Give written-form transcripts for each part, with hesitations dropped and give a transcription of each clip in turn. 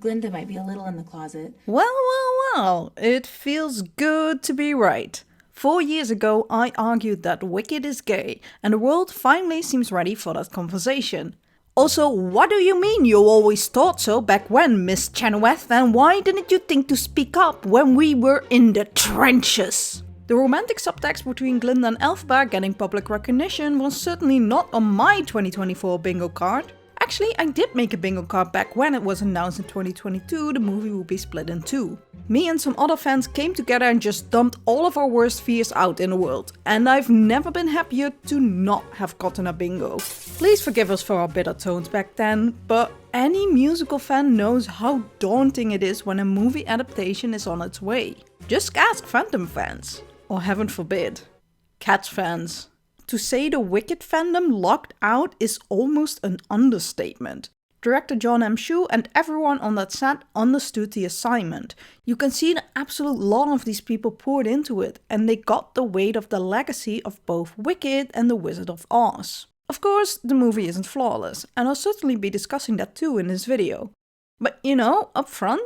Glinda might be a little in the closet. Well, it feels good to be right. 4 years ago, I argued that Wicked is gay, and the world finally seems ready for that conversation. Also, what do you mean you always thought so back when, Miss Chenoweth, and why didn't you think to speak up when we were in the trenches? The romantic subtext between Glinda and Elphaba getting public recognition was certainly not on my 2024 bingo card. Actually, I did make a bingo card back when it was announced in 2022 the movie would be split in two. Me and some other fans came together and just dumped all of our worst fears out in the world, and I've never been happier to not have gotten a bingo. Please forgive us for our bitter tones back then, but any musical fan knows how daunting it is when a movie adaptation is on its way. Just ask Phantom fans, or heaven forbid, Cats fans. To say the Wicked fandom locked out is almost an understatement. Director Jon M. Chu and everyone on that set understood the assignment. You can see the absolute love of these people poured into it, and they got the weight of the legacy of both Wicked and The Wizard of Oz. Of course, the movie isn't flawless, and I'll certainly be discussing that too in this video. But up front,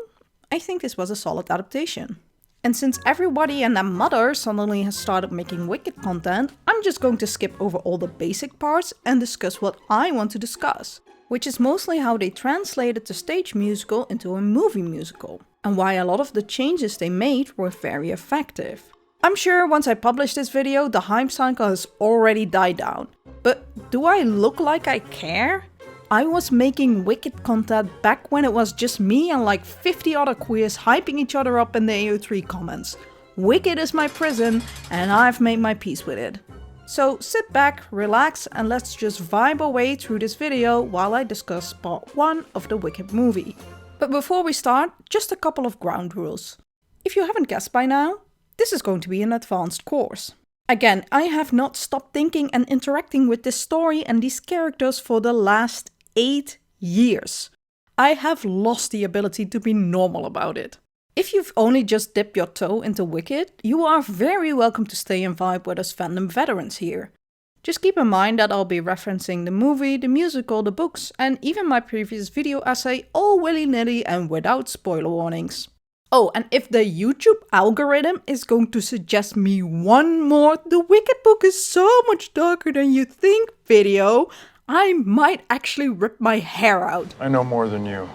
I think this was a solid adaptation. And since everybody and their mother suddenly has started making Wicked content, I'm just going to skip over all the basic parts and discuss what I want to discuss, which is mostly how they translated the stage musical into a movie musical, and why a lot of the changes they made were very effective. I'm sure once I publish this video, the hype cycle has already died down, but do I look like I care? I was making Wicked content back when it was just me and like 50 other queers hyping each other up in the AO3 comments. Wicked is my prison and I've made my peace with it. So sit back, relax, and let's just vibe our way through this video while I discuss part 1 of the Wicked movie. But before we start, just a couple of ground rules. If you haven't guessed by now, this is going to be an advanced course. Again, I have not stopped thinking and interacting with this story and these characters for the last 8 years. I have lost the ability to be normal about it. If you've only just dipped your toe into Wicked, you are very welcome to stay and vibe with us fandom veterans here. Just keep in mind that I'll be referencing the movie, the musical, the books, and even my previous video essay all willy-nilly and without spoiler warnings. Oh, and if the YouTube algorithm is going to suggest me one more "the Wicked book is so much darker than you think" video, I might actually rip my hair out. I know more than you.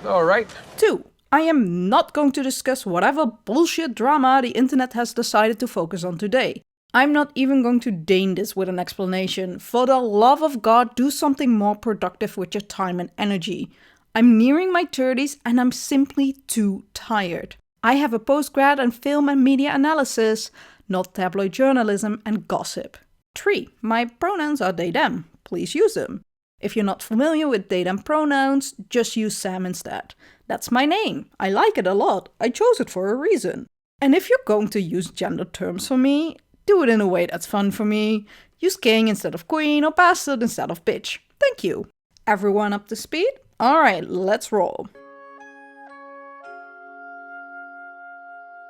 All right. 2. I am not going to discuss whatever bullshit drama the internet has decided to focus on today. I'm not even going to deign this with an explanation. For the love of God, do something more productive with your time and energy. I'm nearing my 30s and I'm simply too tired. I have a postgrad in film and media analysis, not tabloid journalism and gossip. 3. My pronouns are they, them. Please use them. If you're not familiar with they, them pronouns, just use Sam instead. That's my name. I like it a lot. I chose it for a reason. And if you're going to use gender terms for me, do it in a way that's fun for me. Use king instead of queen or bastard instead of bitch. Thank you. Everyone up to speed? Alright, let's roll.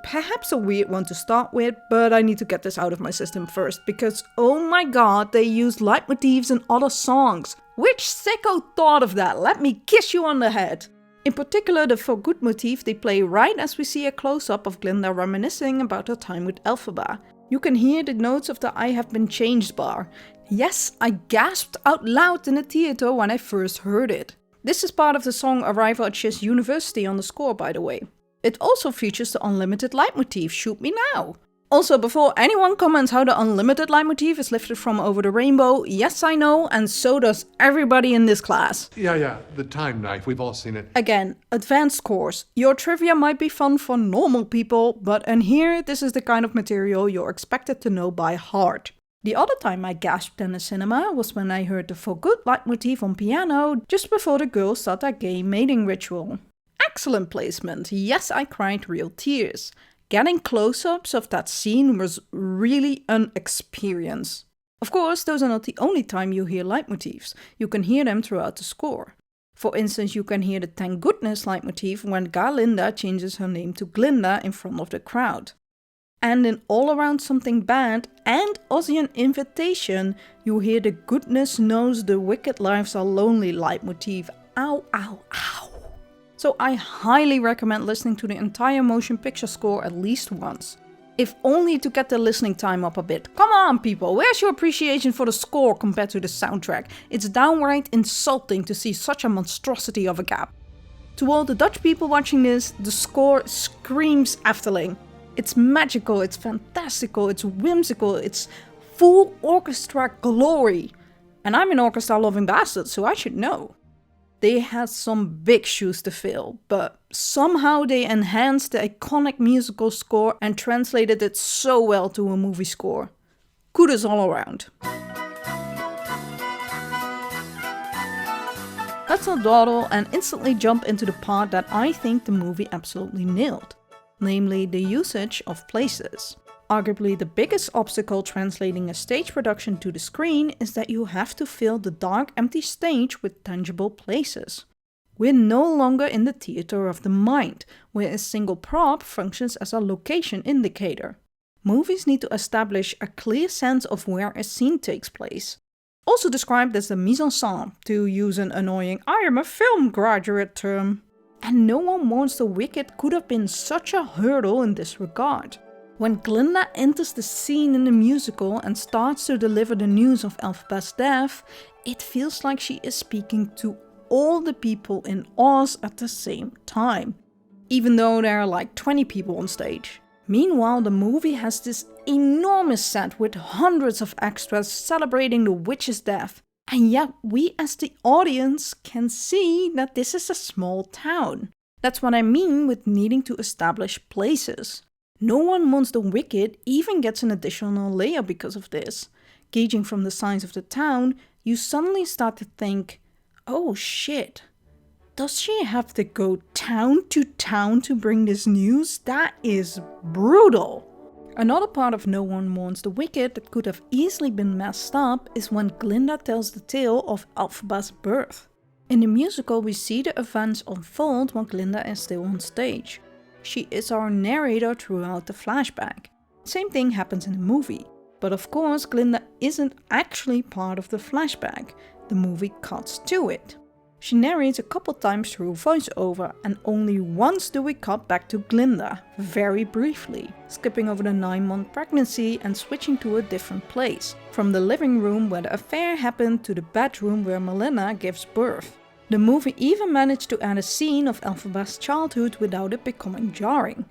Perhaps a weird one to start with, but I need to get this out of my system first, because oh my god, they use leitmotifs in other songs. Which sicko thought of that? Let me kiss you on the head. In particular, the For Good motif they play right as we see a close-up of Glinda reminiscing about her time with Elphaba. You can hear the notes of the I have been changed bar. Yes, I gasped out loud in the theater when I first heard it. This is part of the song Arrival at Shiz University on the score, by the way. It also features the Unlimited leitmotif, Shoot Me Now. Also, before anyone comments how the Unlimited leitmotif is lifted from Over the Rainbow, yes I know, and so does everybody in this class. Yeah, the time knife, we've all seen it. Again, advanced course. Your trivia might be fun for normal people, but in here, this is the kind of material you're expected to know by heart. The other time I gasped in the cinema was when I heard the For Good leitmotif on piano just before the girls start their gay mating ritual. Excellent placement. Yes, I cried real tears. Getting close-ups of that scene was really an experience. Of course, those are not the only time you hear leitmotifs. You can hear them throughout the score. For instance, you can hear the Thank Goodness leitmotif when Galinda changes her name to Glinda in front of the crowd. And in All Around Something Bad and Ozian Invitation, you hear the Goodness Knows the Wicked Lives Are Lonely leitmotif. Ow, ow, ow. So I highly recommend listening to the entire motion picture score at least once. If only to get the listening time up a bit. Come on people, where's your appreciation for the score compared to the soundtrack? It's downright insulting to see such a monstrosity of a gap. To all the Dutch people watching this, the score screams Efteling. It's magical, it's fantastical, it's whimsical, it's full orchestra glory. And I'm an orchestra loving bastard, so I should know. They had some big shoes to fill, but somehow they enhanced the iconic musical score and translated it so well to a movie score. Kudos all around. Let's not dawdle and instantly jump into the part that I think the movie absolutely nailed, namely the usage of places. Arguably the biggest obstacle translating a stage production to the screen is that you have to fill the dark, empty stage with tangible places. We're no longer in the theater of the mind, where a single prop functions as a location indicator. Movies need to establish a clear sense of where a scene takes place. Also described as the mise en scène, to use an annoying "I am a film graduate" term. And No One Mourns the Wicked could have been such a hurdle in this regard. When Glinda enters the scene in the musical and starts to deliver the news of Elphaba's death, it feels like she is speaking to all the people in Oz at the same time, even though there are like 20 people on stage. Meanwhile, the movie has this enormous set with hundreds of extras celebrating the witch's death, and yet we as the audience can see that this is a small town. That's what I mean with needing to establish places. No One Mourns the Wicked even gets an additional layer because of this. Gauging from the size of the town, you suddenly start to think, oh shit, does she have to go town to bring this news? That is brutal. Another part of No One Mourns the Wicked that could have easily been messed up is when Glinda tells the tale of Elphaba's birth. In the musical we see the events unfold while Glinda is still on stage. She is our narrator throughout the flashback. Same thing happens in the movie. But of course, Glinda isn't actually part of the flashback. The movie cuts to it. She narrates a couple times through voiceover, and only once do we cut back to Glinda, very briefly, skipping over the 9-month pregnancy and switching to a different place, from the living room where the affair happened to the bedroom where Malina gives birth. The movie even managed to add a scene of Elphaba's childhood without it becoming jarring.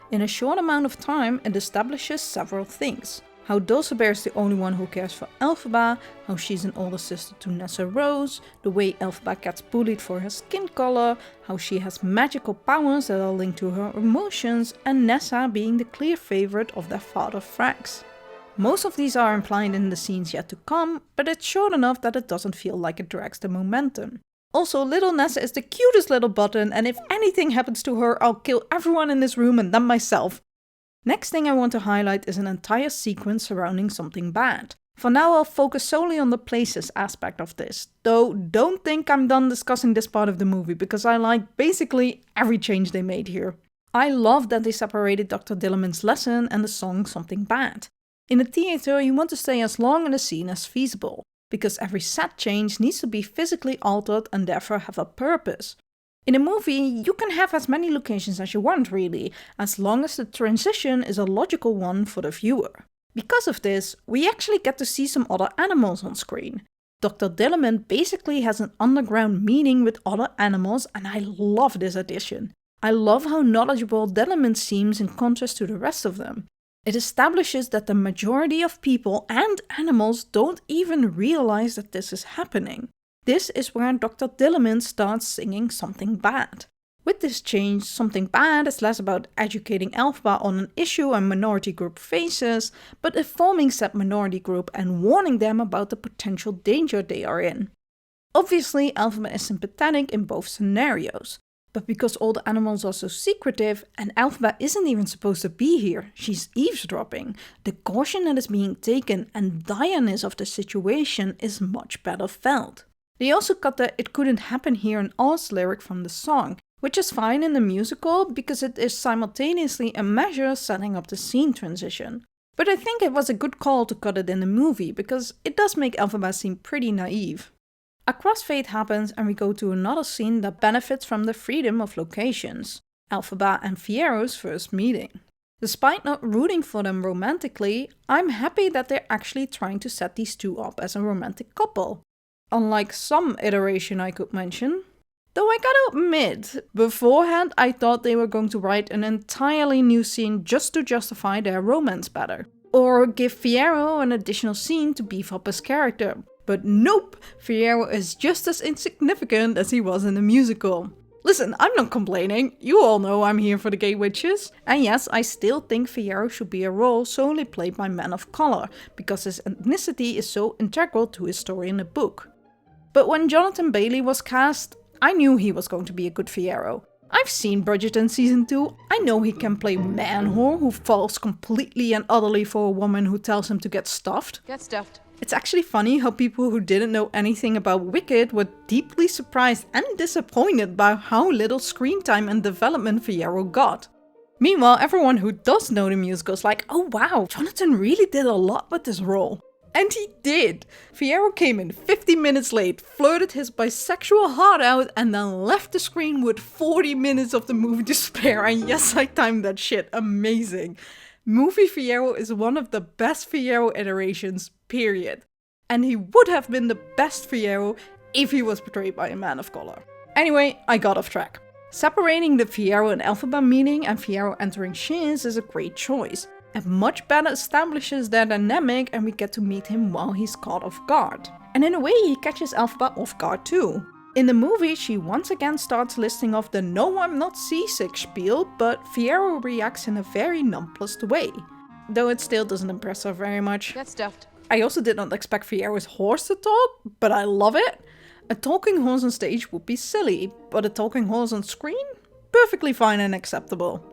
In a short amount of time, it establishes several things. How Dulcibert is the only one who cares for Elphaba, how she's an older sister to Nessarose, the way Elphaba gets bullied for her skin color, how she has magical powers that are linked to her emotions, and Nessa being the clear favorite of their father Frax. Most of these are implied in the scenes yet to come, but it's short enough that it doesn't feel like it drags the momentum. Also, little Nessa is the cutest little button, and if anything happens to her, I'll kill everyone in this room and then myself. Next thing I want to highlight is an entire sequence surrounding something bad. For now I'll focus solely on the places aspect of this, though don't think I'm done discussing this part of the movie because I like basically every change they made here. I love that they separated Dr. Dillerman's lesson and the song Something Bad. In a theater you want to stay as long in a scene as feasible, because every set change needs to be physically altered and therefore have a purpose. In a movie, you can have as many locations as you want really, as long as the transition is a logical one for the viewer. Because of this, we actually get to see some other animals on screen. Dr. Dillerman basically has an underground meeting with other animals, and I love this addition. I love how knowledgeable Dillerman seems in contrast to the rest of them. It establishes that the majority of people and animals don't even realize that this is happening. This is where Dr. Dillerman starts singing Something Bad. With this change, Something Bad is less about educating Elphaba on an issue a minority group faces, but informing said minority group and warning them about the potential danger they are in. Obviously, Elphaba is sympathetic in both scenarios. But because all the animals are so secretive and Elphaba isn't even supposed to be here, she's eavesdropping, the caution that is being taken and direness of the situation is much better felt. They also cut the "it couldn't happen here" in Oz lyric from the song, which is fine in the musical because it is simultaneously a measure setting up the scene transition. But I think it was a good call to cut it in the movie because it does make Elphaba seem pretty naive. A crossfade happens and we go to another scene that benefits from the freedom of locations. Elphaba and Fiyero's first meeting. Despite not rooting for them romantically, I'm happy that they're actually trying to set these two up as a romantic couple. Unlike some iteration I could mention. Though I gotta admit, beforehand I thought they were going to write an entirely new scene just to justify their romance better. Or give Fiyero an additional scene to beef up his character. But nope, Fiyero is just as insignificant as he was in the musical. Listen, I'm not complaining, you all know I'm here for the gay witches. And yes, I still think Fiyero should be a role solely played by men of color, because his ethnicity is so integral to his story in the book. But when Jonathan Bailey was cast, I knew he was going to be a good Fiyero. I've seen Bridgerton season 2, I know he can play man whore who falls completely and utterly for a woman who tells him to get stuffed. Get stuffed. It's actually funny how people who didn't know anything about Wicked were deeply surprised and disappointed by how little screen time and development Fiyero got. Meanwhile, everyone who does know the musical is like, oh wow, Jonathan really did a lot with this role. And he did! Fiyero came in 50 minutes late, flirted his bisexual heart out, and then left the screen with 40 minutes of the movie to spare. And yes, I timed that shit amazing. Movie Fiyero is one of the best Fiyero iterations, period. And he would have been the best Fiyero if he was portrayed by a man of color. Anyway, I got off track. Separating the Fiyero and Elphaba meeting and Fiyero entering Shiz is a great choice. It much better establishes their dynamic and we get to meet him while he's caught off guard. And in a way he catches Elphaba off guard too. In the movie she once again starts listing off the "no I'm not seasick" spiel, but Fiyero reacts in a very nonplussed way. Though it still doesn't impress her very much. Get stuffed. I also did not expect Fiyero's horse to talk, but I love it. A talking horse on stage would be silly, but a talking horse on screen? Perfectly fine and acceptable.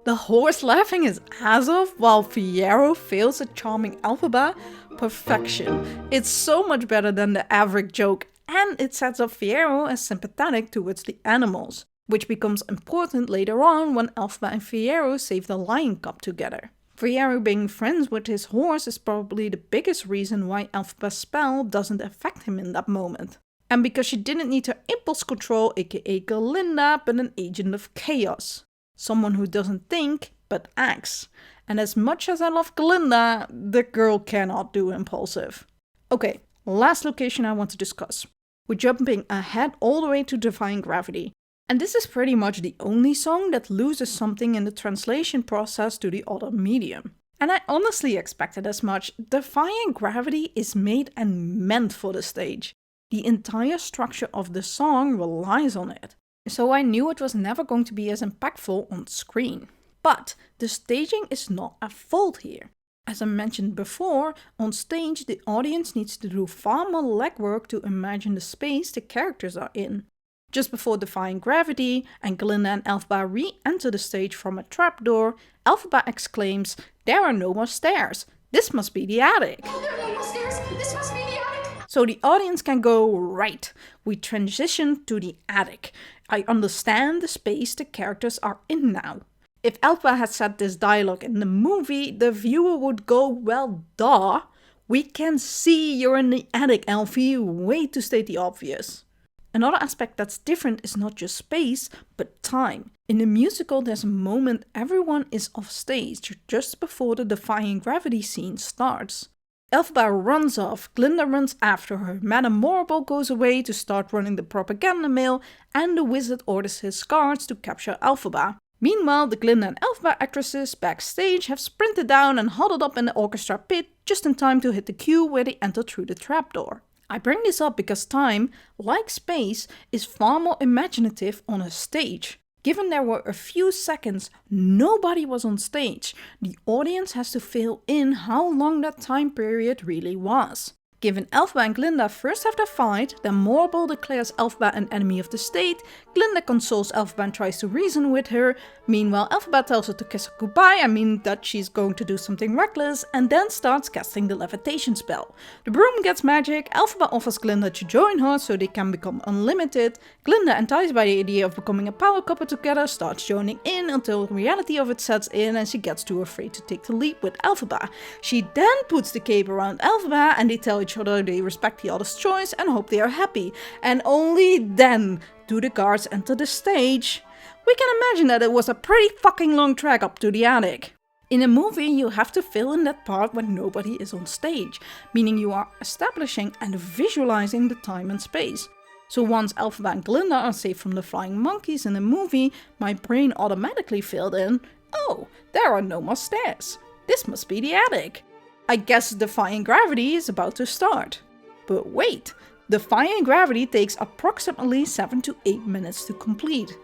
The horse laughing his ass off while Fiyero fails at charming Elphaba? Perfection. It's so much better than the average joke, and it sets up Fiyero as sympathetic towards the animals, which becomes important later on when Elphaba and Fiyero save the lion cub together. Fiyero being friends with his horse is probably the biggest reason why Elphaba's spell doesn't affect him in that moment. And because she didn't need her impulse control, aka Glinda, but an agent of chaos. Someone who doesn't think, but acts. And as much as I love Glinda, the girl cannot do impulsive. Okay, last location I want to discuss. We're jumping ahead all the way to Defying Gravity. And this is pretty much the only song that loses something in the translation process to the other medium. And I honestly expected as much. Defying Gravity is made and meant for the stage. The entire structure of the song relies on it. So I knew it was never going to be as impactful on screen. But the staging is not at fault here. As I mentioned before, on stage the audience needs to do far more legwork to imagine the space the characters are in. Just before Defying Gravity and Glinda and Elphaba re-enter the stage from a trapdoor, Elphaba exclaims, "There are no more stairs. This must be the attic." Oh, there are no more stairs. This must be the attic. So the audience can go, right, we transition to the attic. I understand the space the characters are in now. If Elphaba had said this dialogue in the movie, the viewer would go, well duh, we can see you're in the attic, Elfie, way to state the obvious. Another aspect that's different is not just space, but time. In the musical there's a moment everyone is off stage just before the Defying Gravity scene starts. Elphaba runs off, Glinda runs after her, Madame Morrible goes away to start running the propaganda mill, and the wizard orders his guards to capture Elphaba. Meanwhile, the Glinda and Elphaba actresses backstage have sprinted down and huddled up in the orchestra pit just in time to hit the cue where they enter through the trapdoor. I bring this up because time, like space, is far more imaginative on a stage. Given there were a few seconds nobody was on stage, the audience has to fill in how long that time period really was. Given Elphaba and Glinda first have their fight, then Morrible declares Elphaba an enemy of the state, Glinda consoles Elphaba and tries to reason with her, meanwhile Elphaba tells her to kiss her goodbye, that she's going to do something reckless, and then starts casting the levitation spell. The broom gets magic, Elphaba offers Glinda to join her so they can become unlimited, Glinda, enticed by the idea of becoming a power couple together, starts joining in until the reality of it sets in and she gets too afraid to take the leap with Elphaba. She then puts the cape around Elphaba and they tell each each other, they respect the other's choice and hope they are happy. And only then do the guards enter the stage. We can imagine that it was a pretty fucking long trek up to the attic. In a movie, you have to fill in that part when nobody is on stage, meaning you are establishing and visualizing the time and space. So once Elphaba and Glinda are safe from the flying monkeys in the movie, my brain automatically filled in, oh, there are no more stairs. This must be the attic. I guess Defying Gravity is about to start. But wait, Defying Gravity takes approximately 7 to 8 minutes to complete.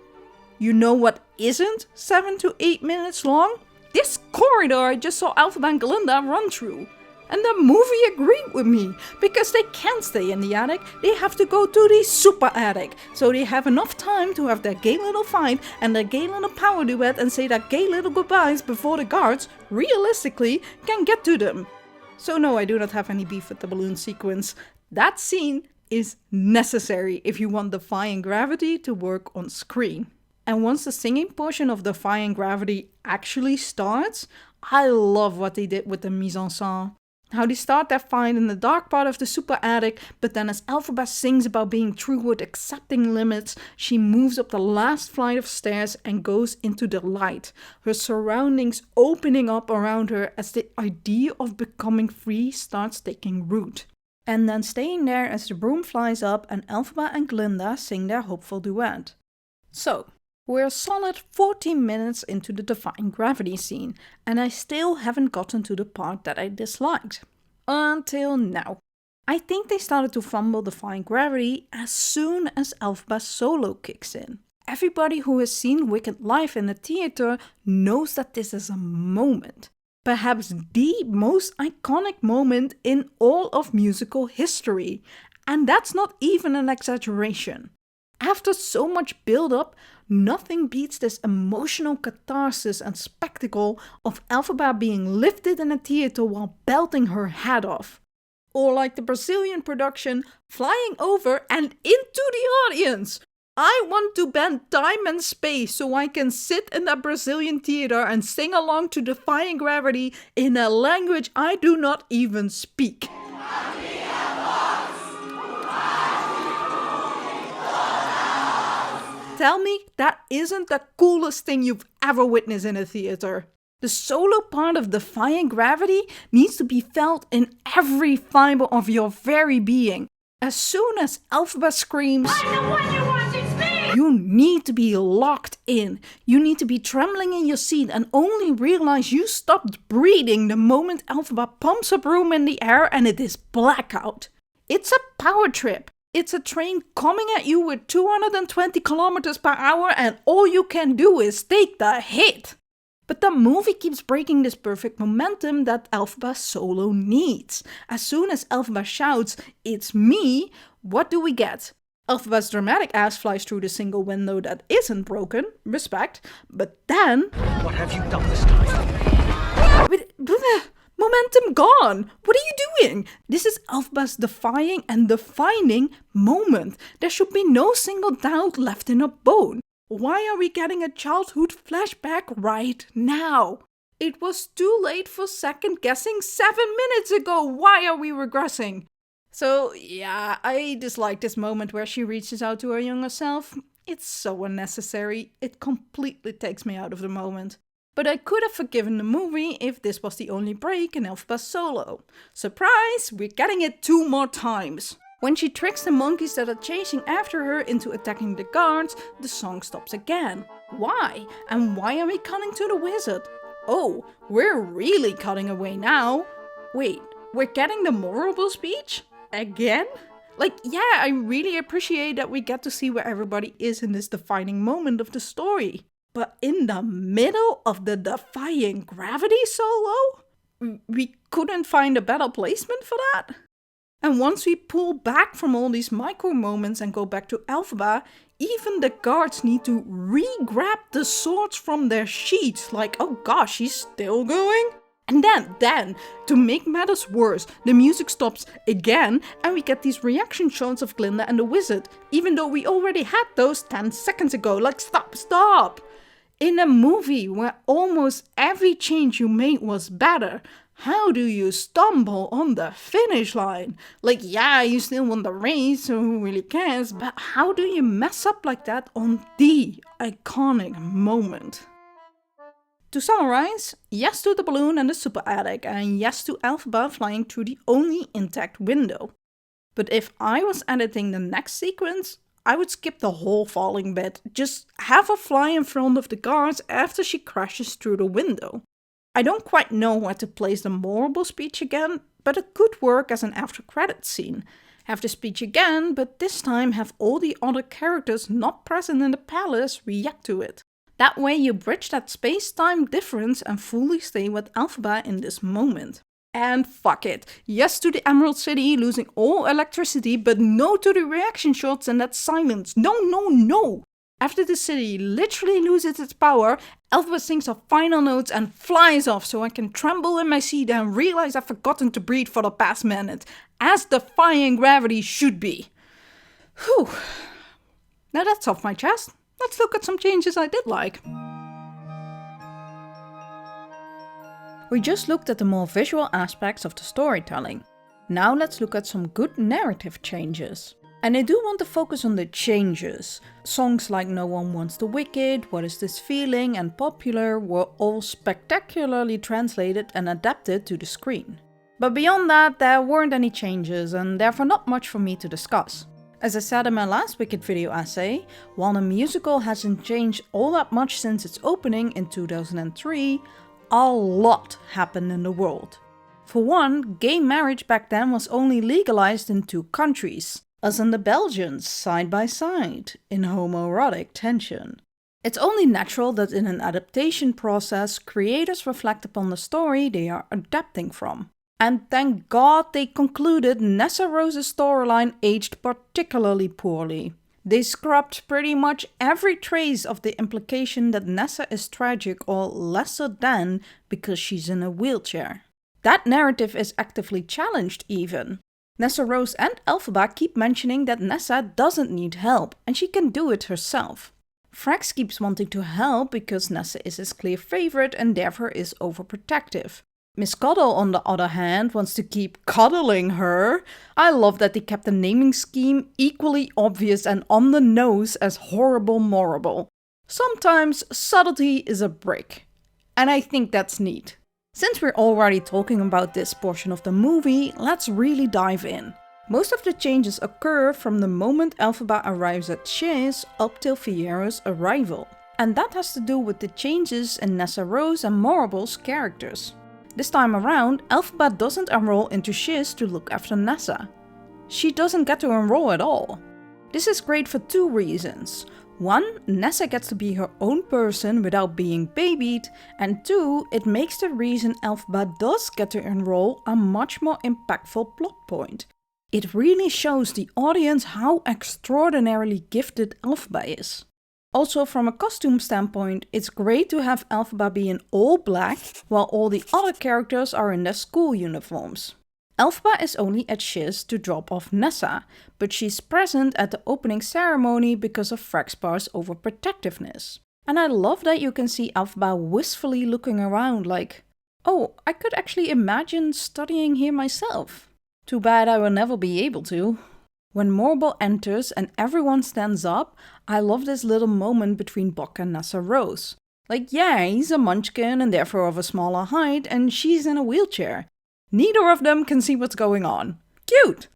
You know what isn't 7 to 8 minutes long? This corridor I just saw Elphaba and Glinda run through. And the movie agreed with me, because they can't stay in the attic, they have to go to the super attic, so they have enough time to have their gay little fight and their gay little power duet and say their gay little goodbyes before the guards, realistically, can get to them. So no, I do not have any beef with the balloon sequence. That scene is necessary if you want Defying Gravity to work on screen. And once the singing portion of Defying Gravity actually starts, I love what they did with the mise-en-scène. How they start their fight in the dark part of the super attic, but then as Elphaba sings about being true with accepting limits, she moves up the last flight of stairs and goes into the light, her surroundings opening up around her as the idea of becoming free starts taking root. And then staying there as the broom flies up and Elphaba and Glinda sing their hopeful duet. So, we're a solid 14 minutes into the Defying Gravity scene, and I still haven't gotten to the part that I disliked. Until now. I think they started to fumble Defying Gravity as soon as Elphaba's solo kicks in. Everybody who has seen Wicked live in the theater knows that this is a moment. Perhaps the most iconic moment in all of musical history. And that's not even an exaggeration. After so much build-up, nothing beats this emotional catharsis and spectacle of Elphaba being lifted in a theater while belting her head off. Or like the Brazilian production, flying over and into the audience. I want to bend time and space so I can sit in that Brazilian theater and sing along to Defying Gravity in a language I do not even speak. Tell me that isn't the coolest thing you've ever witnessed in a theater. The solo part of Defying Gravity needs to be felt in every fiber of your very being. As soon as Elphaba screams, "I'm the one you want to speak!" You need to be locked in. You need to be trembling in your seat and only realize you stopped breathing the moment Elphaba pumps a broom in the air and it is blackout. It's a power trip. It's a train coming at you with 220 kilometers per hour and all you can do is take the hit. But the movie keeps breaking this perfect momentum that Elphaba's solo needs. As soon as Elphaba shouts, "It's me," what do we get? Elphaba's dramatic ass flies through the single window that isn't broken, respect, but then... What have you done this time? Momentum gone! What are you doing? This is Elphaba's defying and defining moment. There should be no single doubt left in her bone. Why are we getting a childhood flashback right now? It was too late for second guessing 7 minutes ago. Why are we regressing? So yeah, I dislike this moment where she reaches out to her younger self. It's so unnecessary. It completely takes me out of the moment. But I could have forgiven the movie if this was the only break in Elphaba's solo. Surprise, we're getting it 2 more times. When she tricks the monkeys that are chasing after her into attacking the guards, the song stops again. Why? And why are we cutting to the wizard? Oh, we're really cutting away now. Wait, we're getting the memorable speech? Again? Like, yeah, I really appreciate that we get to see where everybody is in this defining moment of the story. But in the middle of the Defying Gravity solo? We couldn't find a better placement for that? And once we pull back from all these micro moments and go back to Elphaba, even the guards need to re-grab the swords from their sheaths. Like, oh gosh, she's still going? And then, to make matters worse, the music stops again and we get these reaction shots of Glinda and the wizard. Even though we already had those 10 seconds ago. Like, stop! In a movie where almost every change you made was better, How do you stumble on the finish line? Like, yeah, you still won the race, so who really cares? But how do you mess up like that on the iconic moment? To summarize, yes to the balloon and the super attic, and yes to Elphaba flying through the only intact window. But if I was editing the next sequence, I would skip the whole falling bit. Just have her fly in front of the guards after she crashes through the window. I don't quite know where to place the memorable speech again, but it could work as an after credits scene. Have the speech again, but this time have all the other characters not present in the palace react to it. That way you bridge that space-time difference and fully stay with Elphaba in this moment. And fuck it, yes to the Emerald City losing all electricity, but no to the reaction shots and that silence. No, no, no! After the city literally loses its power, Elphaba sings her final notes and flies off so I can tremble in my seat and realize I've forgotten to breathe for the past minute, as defying gravity should be. Whew. Now that's off my chest. Let's look at some changes I did like. We just looked at the more visual aspects of the storytelling. Now let's look at some good narrative changes. And I do want to focus on the changes. Songs like No One Wants the Wicked, What Is This Feeling and Popular were all spectacularly translated and adapted to the screen. But beyond that, there weren't any changes and therefore not much for me to discuss. As I said in my last Wicked video essay, while the musical hasn't changed all that much since its opening in 2003, a lot happened in the world. For one, gay marriage back then was only legalized in 2 countries. Us and the Belgians, side by side, in homoerotic tension. It's only natural that in an adaptation process, creators reflect upon the story they are adapting from. And thank God they concluded Nessa Rose's storyline aged particularly poorly. They scrubbed pretty much every trace of the implication that Nessa is tragic or lesser than because she's in a wheelchair. That narrative is actively challenged even. Nessa Rose and Elphaba keep mentioning that Nessa doesn't need help and she can do it herself. Frax keeps wanting to help because Nessa is his clear favorite and therefore is overprotective. Miss Cuddle, on the other hand, wants to keep cuddling her. I love that they kept the naming scheme equally obvious and on the nose as horrible morrible. Sometimes subtlety is a brick. And I think that's neat. Since we're already talking about this portion of the movie, let's really dive in. Most of the changes occur from the moment Elphaba arrives at Shiz up till Fiyera's arrival. And that has to do with the changes in Nessa Rose and Morrible's characters. This time around, Elphaba doesn't enroll into Shiz to look after Nessa. She doesn't get to enroll at all. This is great for 2 reasons. 1, Nessa gets to be her own person without being babied, and 2, it makes the reason Elphaba does get to enroll a much more impactful plot point. It really shows the audience how extraordinarily gifted Elphaba is. Also, from a costume standpoint, it's great to have Elphaba be in all black, while all the other characters are in their school uniforms. Elphaba is only at Shiz to drop off Nessa, but she's present at the opening ceremony because of Fraxpar's overprotectiveness. And I love that you can see Elphaba wistfully looking around like, oh, I could actually imagine studying here myself. Too bad I will never be able to. When Morrible enters and everyone stands up, I love this little moment between Boq and Nessa Rose. Like, yeah, he's a munchkin and therefore of a smaller height, and she's in a wheelchair. Neither of them can see what's going on. Cute!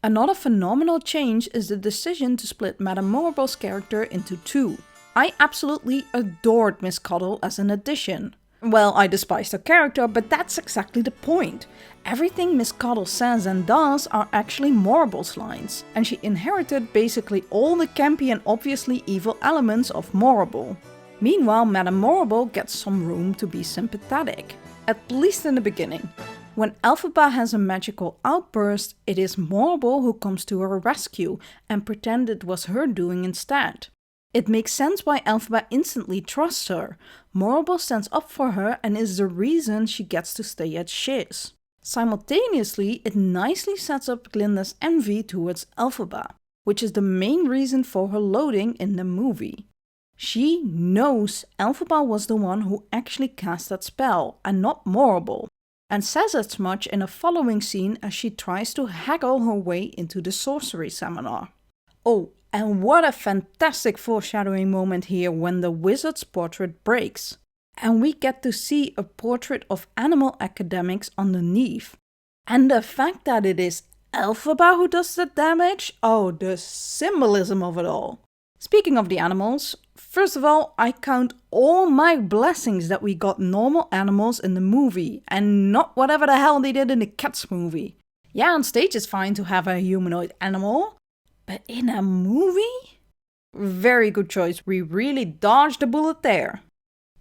Another phenomenal change is the decision to split Madame Morrible's character into 2. I absolutely adored Miss Cuddle as an addition. Well, I despised her character, but that's exactly the point. Everything Miss Cuddle says and does are actually Morrible's lines, and she inherited basically all the campy and obviously evil elements of Morrible. Meanwhile, Madame Morrible gets some room to be sympathetic, at least in the beginning. When Elphaba has a magical outburst, it is Morrible who comes to her rescue and pretends it was her doing instead. It makes sense why Elphaba instantly trusts her. Morrible stands up for her and is the reason she gets to stay at Shiz. Simultaneously, it nicely sets up Glinda's envy towards Elphaba, which is the main reason for her loading in the movie. She knows Elphaba was the one who actually cast that spell, and not Morrible. and says as much in a following scene as she tries to haggle her way into the sorcery seminar. Oh, and what a fantastic foreshadowing moment here when the wizard's portrait breaks. And we get to see a portrait of animal academics underneath. And the fact that it is Elphaba who does the damage? Oh, the symbolism of it all. Speaking of the animals, first of all, I count all my blessings that we got normal animals in the movie and not whatever the hell they did in the Cats movie. Yeah, on stage it's fine to have a humanoid animal, but in a movie? Very good choice, we really dodged a bullet there.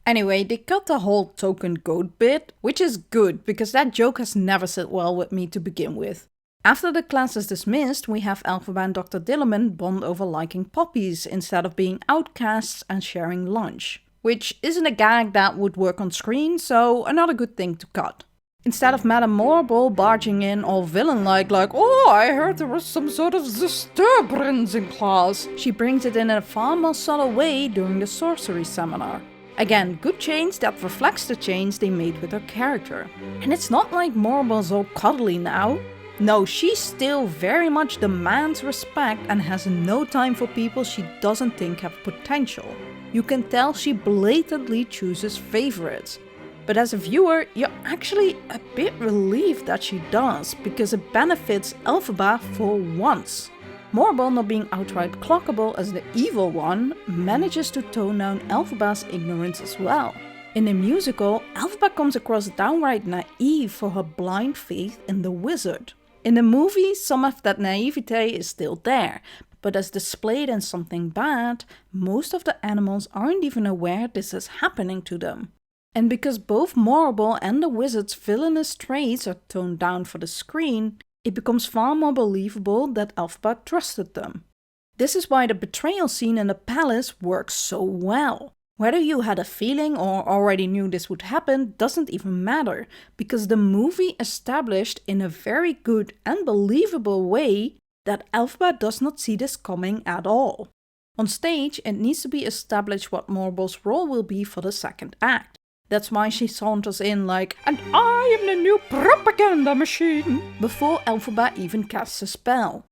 Anyway, they cut the whole token goat bit, which is good because that joke has never sit well with me to begin with. After the class is dismissed, we have Elphaba and Dr. Dillerman bond over liking puppies instead of being outcasts and sharing lunch. Which isn't a gag that would work on screen, so another good thing to cut. Instead of Madame Morrible barging in all villain-like, oh, I heard there was some sort of disturbance in class, she brings it in a far more subtle way during the sorcery seminar. Again, good change that reflects the change they made with her character. And it's not like Morrible's all cuddly now. No, she still very much demands respect and has no time for people she doesn't think have potential. You can tell she blatantly chooses favorites. But as a viewer, you're actually a bit relieved that she does, because it benefits Elphaba for once. Morrible, not being outright clockable as the evil one, manages to tone down Elphaba's ignorance as well. In the musical, Elphaba comes across downright naive for her blind faith in the wizard. In the movie, some of that naivete is still there, but as displayed in Something Bad, most of the animals aren't even aware this is happening to them. And because both Morrible and the wizard's villainous traits are toned down for the screen, it becomes far more believable that Elphaba trusted them. This is why the betrayal scene in the palace works so well. Whether you had a feeling or already knew this would happen doesn't even matter, because the movie established in a very good and believable way that Elphaba does not see this coming at all. On stage, it needs to be established what Morrible's role will be for the second act. That's why she saunters in like, "And I am the new propaganda machine," before Elphaba even casts a spell.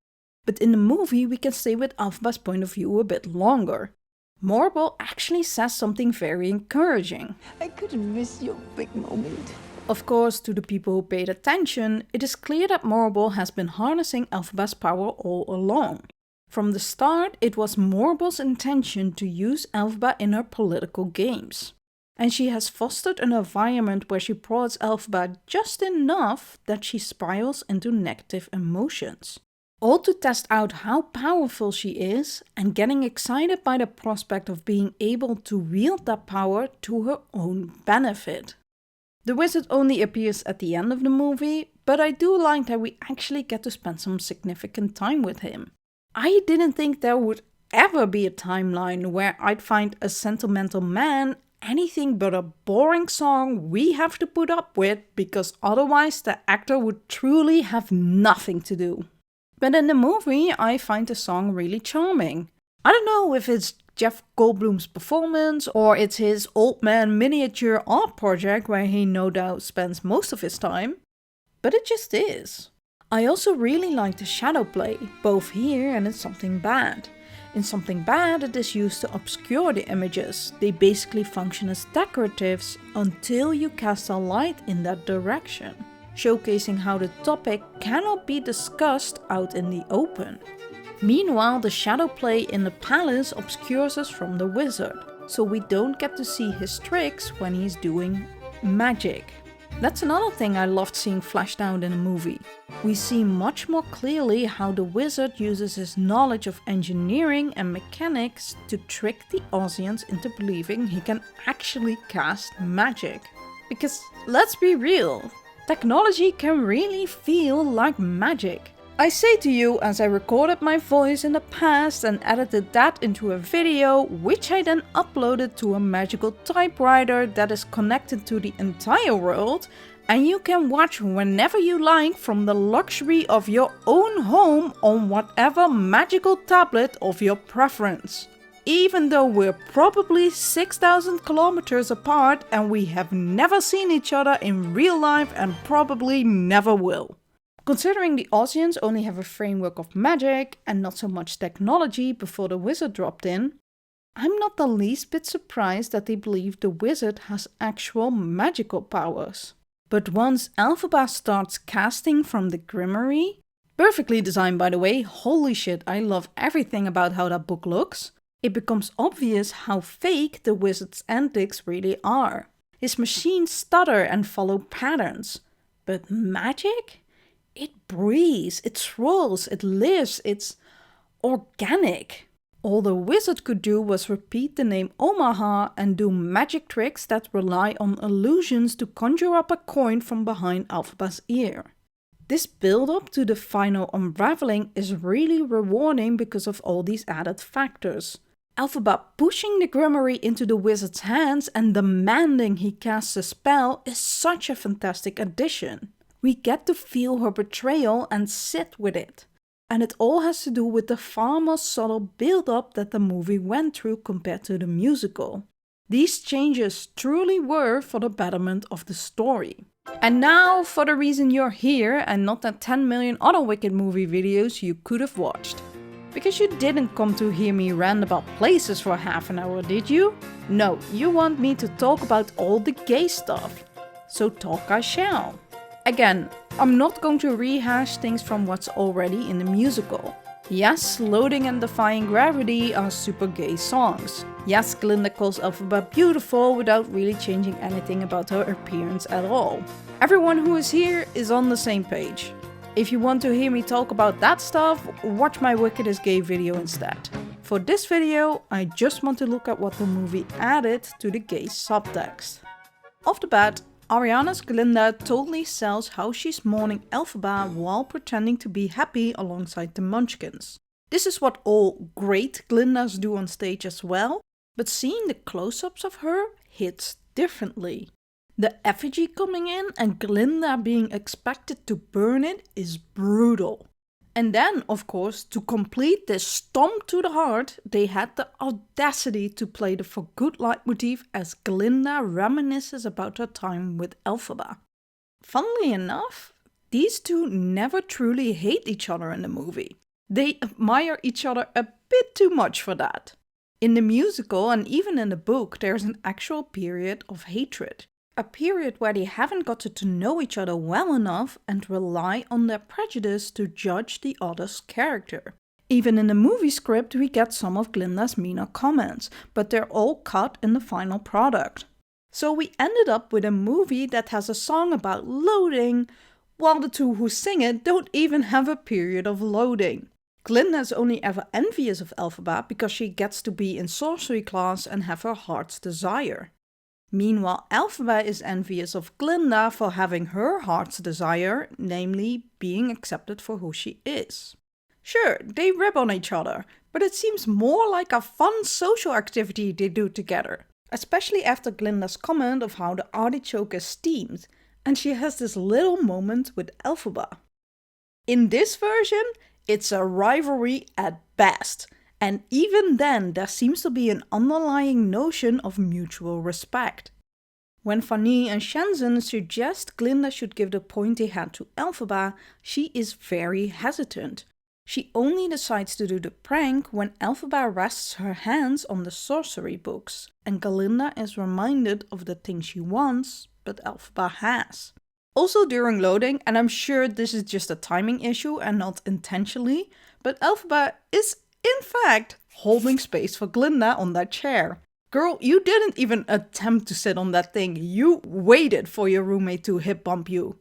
But in the movie, we can stay with Elphaba's point of view a bit longer. Morrible actually says something very encouraging. I couldn't miss your big moment. Of course, to the people who paid attention, it is clear that Morrible has been harnessing Elphaba's power all along. From the start, it was Morrible's intention to use Elphaba in her political games. And she has fostered an environment where she prods Elphaba just enough that she spirals into negative emotions. All to test out how powerful she is and getting excited by the prospect of being able to wield that power to her own benefit. The wizard only appears at the end of the movie, but I do like that we actually get to spend some significant time with him. I didn't think there would ever be a timeline where I'd find a sentimental man anything but a boring song we have to put up with, because otherwise the actor would truly have nothing to do. But in the movie, I find the song really charming. I don't know if it's Jeff Goldblum's performance or it's his old man miniature art project where he no doubt spends most of his time, but it just is. I also really like the shadow play, both here and in Something Bad. In Something Bad, it is used to obscure the images. They basically function as decoratives until you cast a light in that direction, showcasing how the topic cannot be discussed out in the open. Meanwhile, the shadow play in the palace obscures us from the wizard, so we don't get to see his tricks when he's doing magic. That's another thing I loved seeing fleshed out in a movie. We see much more clearly how the wizard uses his knowledge of engineering and mechanics to trick the audience into believing he can actually cast magic. Because let's be real, technology can really feel like magic. I say to you as I recorded my voice in the past and edited that into a video, which I then uploaded to a magical typewriter that is connected to the entire world, and you can watch whenever you like from the luxury of your own home on whatever magical tablet of your preference. even though we're probably 6,000 kilometers apart and we have never seen each other in real life and probably never will. Considering the Aussians only have a framework of magic and not so much technology before the wizard dropped in, I'm not the least bit surprised that they believe the wizard has actual magical powers. But once Elphaba starts casting from the Grimoire, perfectly designed by the way, holy shit, I love everything about how that book looks, it becomes obvious how fake the wizard's antics really are. His machines stutter and follow patterns. But magic? It breathes, it swirls, it lives, it's organic. All the wizard could do was repeat the name Omaha and do magic tricks that rely on illusions to conjure up a coin from behind Elphaba's ear. This build-up to the final unraveling is really rewarding because of all these added factors. Elphaba pushing the Grimoire into the wizard's hands and demanding he casts a spell is such a fantastic addition. We get to feel her betrayal and sit with it. And it all has to do with the far more subtle build-up that the movie went through compared to the musical. These changes truly were for the betterment of the story. And now for the reason you're here and not the 10 million other Wicked movie videos you could have watched. Because you didn't come to hear me rant about places for half an hour, did you? No, you want me to talk about all the gay stuff. So talk I shall. Again, I'm not going to rehash things from what's already in the musical. Yes, Loading and Defying Gravity are super gay songs. Yes, Glinda calls Elphaba beautiful without really changing anything about her appearance at all. Everyone who is here is on the same page. If you want to hear me talk about that stuff, watch my Wicked is Gay video instead. For this video, I just want to look at what the movie added to the gay subtext. Off the bat, Ariana's Glinda totally sells how she's mourning Elphaba while pretending to be happy alongside the Munchkins. This is what all great Glindas do on stage as well, but seeing the close-ups of her hits differently. The effigy coming in and Glinda being expected to burn it is brutal. And then, of course, to complete this stomp to the heart, they had the audacity to play the For Good leitmotif as Glinda reminisces about her time with Elphaba. Funnily enough, these two never truly hate each other in the movie. They admire each other a bit too much for that. In the musical and even in the book, there's an actual period of hatred. A period where they haven't gotten to know each other well enough and rely on their prejudice to judge the other's character. Even in the movie script we get some of Glinda's meaner comments, but they're all cut in the final product. So we ended up with a movie that has a song about loading, while the two who sing it don't even have a period of loading. Glinda is only ever envious of Elphaba because she gets to be in sorcery class and have her heart's desire. Meanwhile, Elphaba is envious of Glinda for having her heart's desire, namely being accepted for who she is. Sure, they rib on each other, but it seems more like a fun social activity they do together. Especially after Glinda's comment of how the artichoke is steamed, and she has this little moment with Elphaba. In this version, it's a rivalry at best. And even then, there seems to be an underlying notion of mutual respect. When Fanny and Shenzhen suggest Glinda should give the pointy hat to Elphaba, she is very hesitant. She only decides to do the prank when Elphaba rests her hands on the sorcery books, and Glinda is reminded of the thing she wants, but Elphaba has. Also during loading, and I'm sure this is just a timing issue and not intentionally, but Elphaba is in fact holding space for Glinda on that chair. Girl, you didn't even attempt to sit on that thing, you waited for your roommate to hip bump you.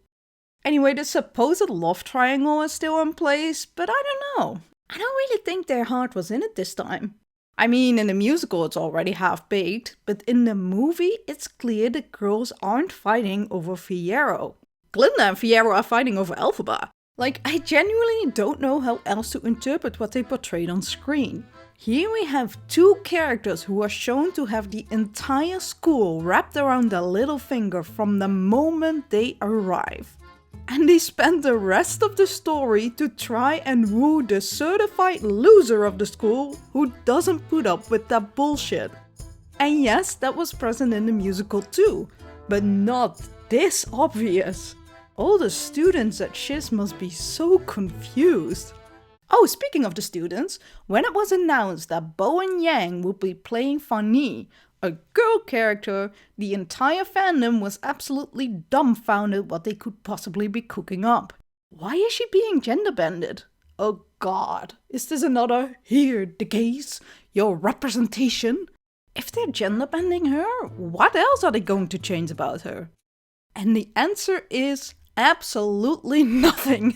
Anyway, the supposed love triangle is still in place, but I don't know. I don't really think their heart was in it this time. I mean, in the musical it's already half-baked, but in the movie it's clear the girls aren't fighting over Fiyero. Glinda and Fiyero are fighting over Elphaba. Like, I genuinely don't know how else to interpret what they portrayed on screen. Here we have two characters who are shown to have the entire school wrapped around their little finger from the moment they arrive. And they spent the rest of the story to try and woo the certified loser of the school who doesn't put up with that bullshit. And yes, that was present in the musical too, but not this obvious. All the students at Shiz must be so confused. Oh, speaking of the students, when it was announced that Bowen Yang would be playing Fanny, a girl character, the entire fandom was absolutely dumbfounded what they could possibly be cooking up. Why is she being gender-bended? Oh god, is this another "here, the gays, your representation"? If they're gender-bending her, what else are they going to change about her? And the answer is absolutely nothing.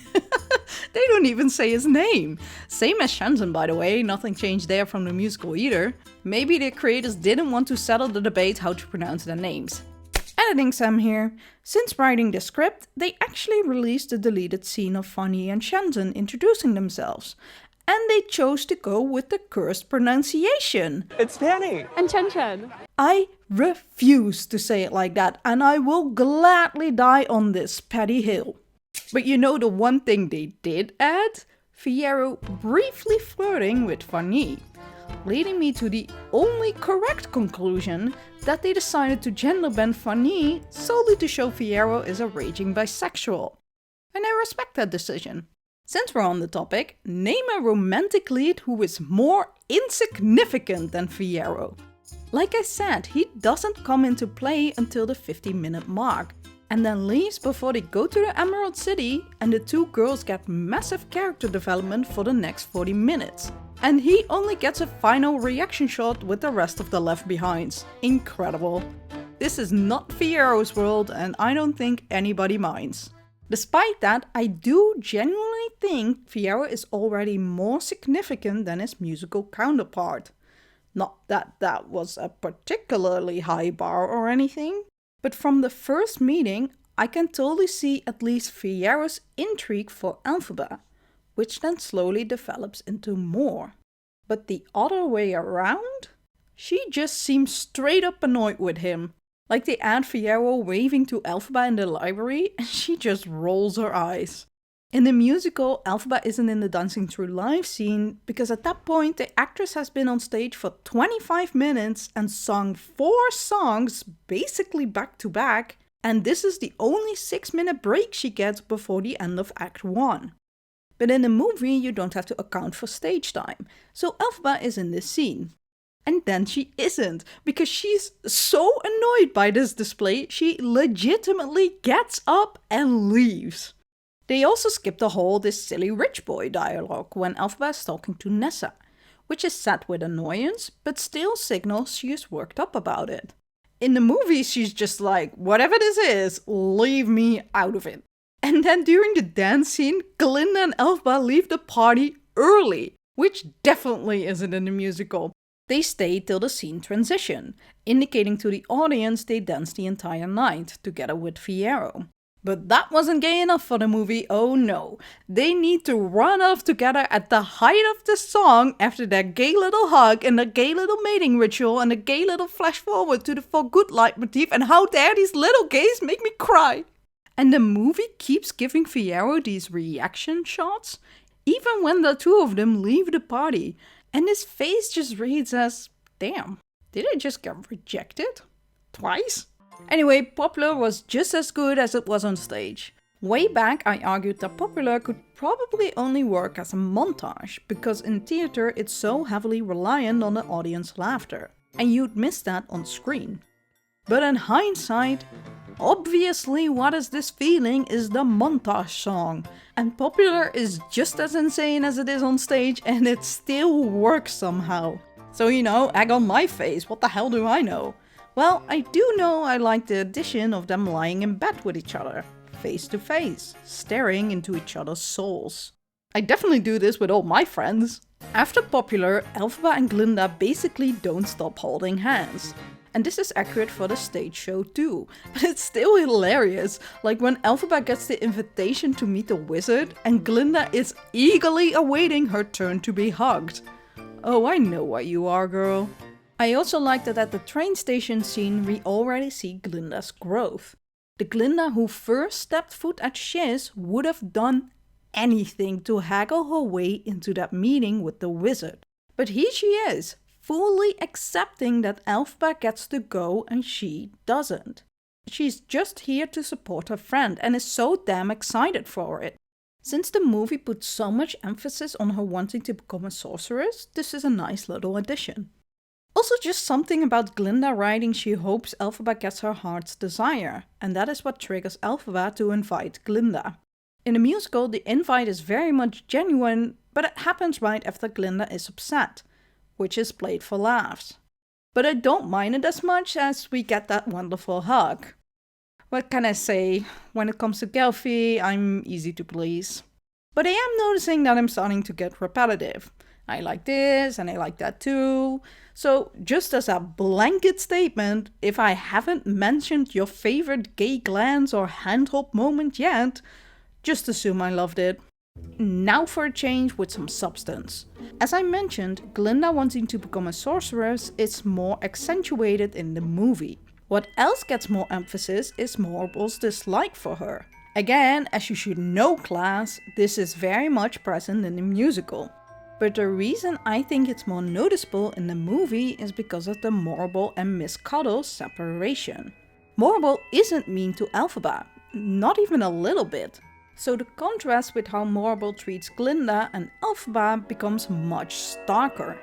They don't even say his name. Same as Shenzhen, by the way, nothing changed there from the musical either. Maybe the creators didn't want to settle the debate how to pronounce their names. Editing Sam here. Since writing the script, they actually released the deleted scene of Fanny and Shenzhen introducing themselves. And they chose to go with the cursed pronunciation. It's Fanny. And Chen Chen. I refuse to say it like that, and I will gladly die on this petty hill. But you know the one thing they did add? Fiyero briefly flirting with Fanny, leading me to the only correct conclusion that they decided to gender-bend Fanny solely to show Fiyero is a raging bisexual. And I respect that decision. Since we're on the topic, name a romantic lead who is more insignificant than Fiyero. Like I said, he doesn't come into play until the 50-minute mark, and then leaves before they go to the Emerald City and the two girls get massive character development for the next 40 minutes. And he only gets a final reaction shot with the rest of the Left Behinds. Incredible. This is not Fiyero's world and I don't think anybody minds. Despite that, I do genuinely think Fiyero is already more significant than his musical counterpart. Not that that was a particularly high bar or anything, but from the first meeting, I can totally see at least Fiyero's intrigue for Elphaba, which then slowly develops into more. But the other way around? She just seems straight up annoyed with him. Like they add Fiyero waving to Elphaba in the library and she just rolls her eyes. In the musical, Elphaba isn't in the Dancing Through Life scene because at that point the actress has been on stage for 25 minutes and sung 4 songs basically back to back, and this is the only 6-minute break she gets before the end of Act 1. But in the movie you don't have to account for stage time, so Elphaba is in this scene. And then she isn't, because she's so annoyed by this display she legitimately gets up and leaves. They also skip the whole "this silly rich boy" dialogue when Elphaba is talking to Nessa, which is said with annoyance, but still signals she is worked up about it. In the movie she's just like, whatever this is, leave me out of it. And then during the dance scene, Glinda and Elphaba leave the party early, which definitely isn't in the musical. They stay till the scene transition, indicating to the audience they danced the entire night, together with Fiyero. But that wasn't gay enough for the movie, oh no. They need to run off together at the height of the song after their gay little hug and the gay little mating ritual and the gay little flash forward to the For Good leitmotif, and how dare these little gays make me cry. And the movie keeps giving Fiyero these reaction shots, even when the two of them leave the party. And his face just reads as, damn, did I just get rejected? Twice? Anyway, Popular was just as good as it was on stage. Way back I argued that Popular could probably only work as a montage, because in theater it's so heavily reliant on the audience laughter, and you'd miss that on screen. But in hindsight, obviously What Is This Feeling is the montage song, and Popular is just as insane as it is on stage and it still works somehow. So you know, egg on my face, what the hell do I know? Well, I do know I like the addition of them lying in bed with each other, face to face, staring into each other's souls. I definitely do this with all my friends. After Popular, Elphaba and Glinda basically don't stop holding hands. And this is accurate for the stage show too, but it's still hilarious, like when Elphaba gets the invitation to meet the wizard and Glinda is eagerly awaiting her turn to be hugged. Oh, I know what you are, girl. I also like that at the train station scene we already see Glinda's growth. The Glinda who first stepped foot at Shiz would have done anything to haggle her way into that meeting with the wizard. But here she is, fully accepting that Elphaba gets to go and she doesn't. She's just here to support her friend and is so damn excited for it. Since the movie puts so much emphasis on her wanting to become a sorceress, this is a nice little addition. Also just something about Glinda writing she hopes Elphaba gets her heart's desire, and that is what triggers Elphaba to invite Glinda. In the musical, the invite is very much genuine, but it happens right after Glinda is upset, which is played for laughs. But I don't mind it as much as we get that wonderful hug. What can I say? When it comes to Gelfie, I'm easy to please. But I am noticing that I'm starting to get repetitive. I like this and I like that too. So just as a blanket statement, if I haven't mentioned your favorite gay glance or handhold moment yet, just assume I loved it. Now for a change with some substance. As I mentioned, Glinda wanting to become a sorceress is more accentuated in the movie. What else gets more emphasis is Morble's dislike for her. Again, as you should know class, this is very much present in the musical. But the reason I think it's more noticeable in the movie is because of the Morble and Miss Cuddle's separation. Morble isn't mean to Elphaba, not even a little bit. So the contrast with how Morble treats Glinda and Elphaba becomes much starker.